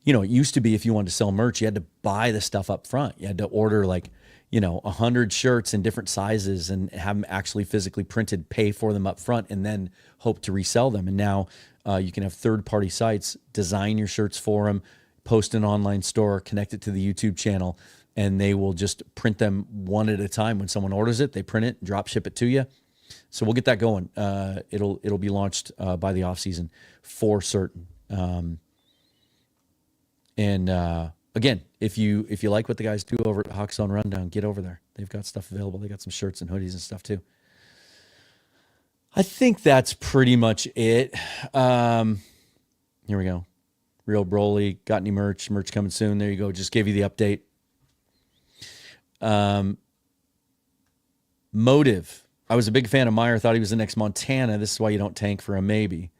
it used to be if you wanted to sell merch, you had to buy the stuff up front. You had to order 100 shirts in different sizes and have them actually physically printed, pay for them up front, and then hope to resell them. And now you can have third-party sites design your shirts for them, post an online store, connect it to the YouTube channel, and they will just print them one at a time. When someone orders it, they print it, drop ship it to you. So we'll get that going. It'll be launched by the off season for certain. Again, if you like what the guys do over at Hawks on Rundown, get over there. They've got stuff available. They got some shirts and hoodies and stuff too. I think that's pretty much it. Here we go. Real Broly, got any merch? Merch coming soon. There you go. Just gave you the update. Motive. I was a big fan of Meyer. Thought he was the next Montana. This is why you don't tank for a maybe.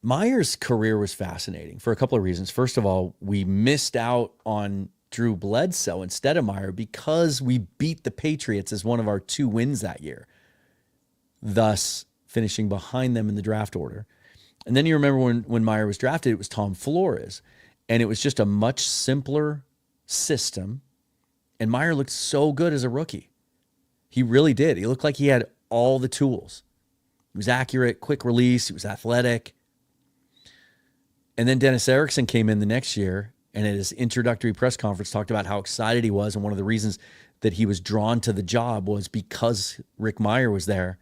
Meyer's career was fascinating for a couple of reasons. First of all, we missed out on Drew Bledsoe instead of Meyer because we beat the Patriots as one of our 2 wins that year, thus finishing behind them in the draft order. And then you remember when Meyer was drafted, it was Tom Flores, and it was just a much simpler system, and Meyer looked so good as a rookie. He really did. He looked like he had all the tools. He was accurate, quick release, he was athletic. And then Dennis Erickson came in the next year and at his introductory press conference talked about how excited he was. And one of the reasons that he was drawn to the job was because Rick Meyer was there.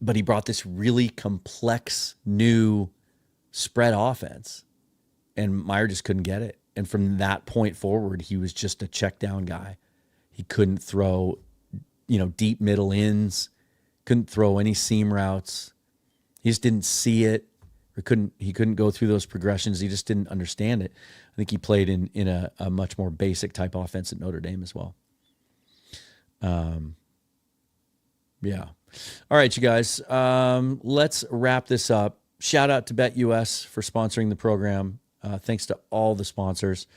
But he brought this really complex new spread offense and Meyer just couldn't get it. And from that point forward, he was just a check down guy. He couldn't throw, deep middle ins, couldn't throw any seam routes. He just didn't see it. He couldn't go through those progressions. He just didn't understand it. I think he played in a much more basic type offense at Notre Dame as well. Yeah. All right, you guys. Let's wrap this up. Shout out to BetUS for sponsoring the program. Thanks to all the sponsors.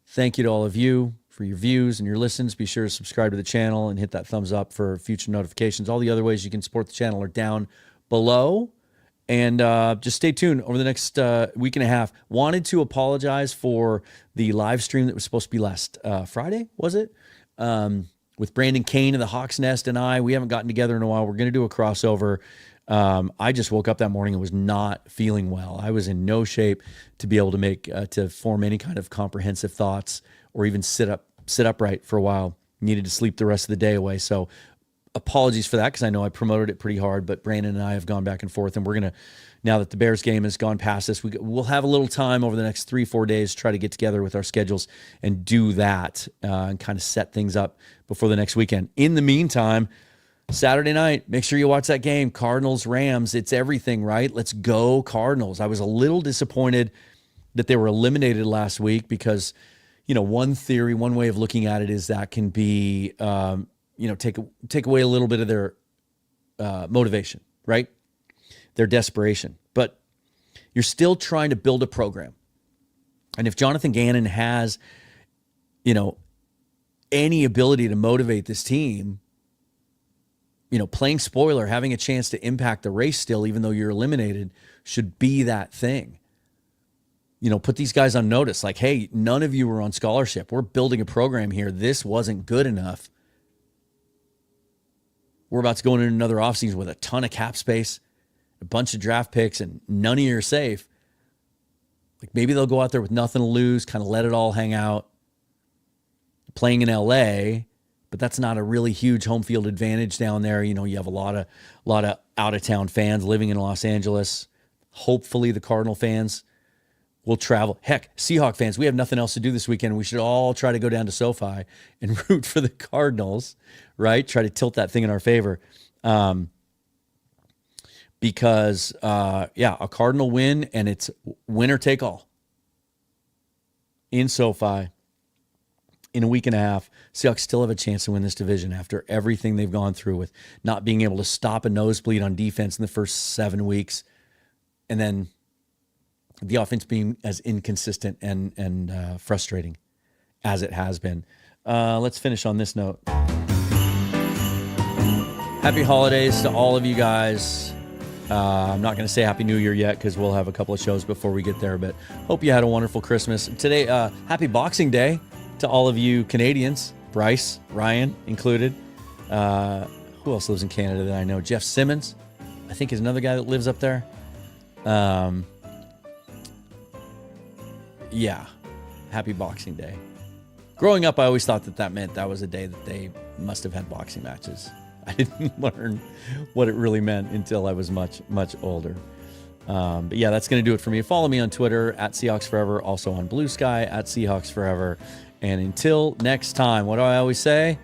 Thank you to all of you for your views and your listens. Be sure to subscribe to the channel and hit that thumbs up for future notifications. All the other ways you can support the channel are down below. And just stay tuned over the next week and a half. Wanted to apologize for the live stream that was supposed to be last Friday, was it? With Brandon Kane of the Hawks Nest and I. We haven't gotten together in a while. We're going to do a crossover. I just woke up that morning and was not feeling well. I was in no shape to be able to to form any kind of comprehensive thoughts or even sit upright for a while. Needed to sleep the rest of the day away. So apologies for that, because I know I promoted it pretty hard, but Brandon and I have gone back and forth, and we're going to, now that the Bears game has gone past us, we'll have a little time over the next 3-4 days to try to get together with our schedules and do that and kind of set things up before the next weekend. In the meantime, Saturday night, make sure you watch that game. Cardinals, Rams, it's everything, right? Let's go Cardinals. I was a little disappointed that they were eliminated last week because, one theory, one way of looking at it is that can be, take away a little bit of their motivation, right? Their desperation. But you're still trying to build a program. And if Jonathan Gannon has, any ability to motivate this team, playing spoiler, having a chance to impact the race still, even though you're eliminated, should be that thing. Put these guys on notice. Like, hey, none of you were on scholarship. We're building a program here. This wasn't good enough. We're about to go into another offseason with a ton of cap space, a bunch of draft picks, and none of you are safe. Like, maybe they'll go out there with nothing to lose, kind of let it all hang out. Playing in LA, but that's not a really huge home field advantage down there. You have a lot of out of town fans living in Los Angeles. Hopefully the Cardinal fans will travel. Heck, Seahawks fans, we have nothing else to do this weekend. We should all try to go down to SoFi and root for the Cardinals, right? Try to tilt that thing in our favor. Because a Cardinal win, and it's winner take all in SoFi. In a week and a half, Seahawks still have a chance to win this division after everything they've gone through with not being able to stop a nosebleed on defense in the first 7 weeks, and then the offense being as inconsistent and frustrating as it has been. Let's finish on this note. Happy holidays to all of you guys. I'm not going to say Happy New Year yet because we'll have a couple of shows before we get there, but hope you had a wonderful Christmas. Today, happy Boxing Day to all of you Canadians, Bryce, Ryan included. Who else lives in Canada that I know? Jeff Simmons, I think, is another guy that lives up there. Happy Boxing Day. Growing up, I always thought that meant that was a day that they must have had boxing matches. I didn't learn what it really meant until I was much, much older. But yeah, that's going to do it for me. Follow me on Twitter at Seahawks Forever, also on Blue Sky at Seahawks Forever. And until next time, what do I always say?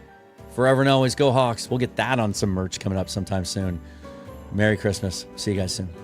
Forever and always go Hawks. We'll get that on some merch coming up sometime soon. Merry Christmas. See you guys soon.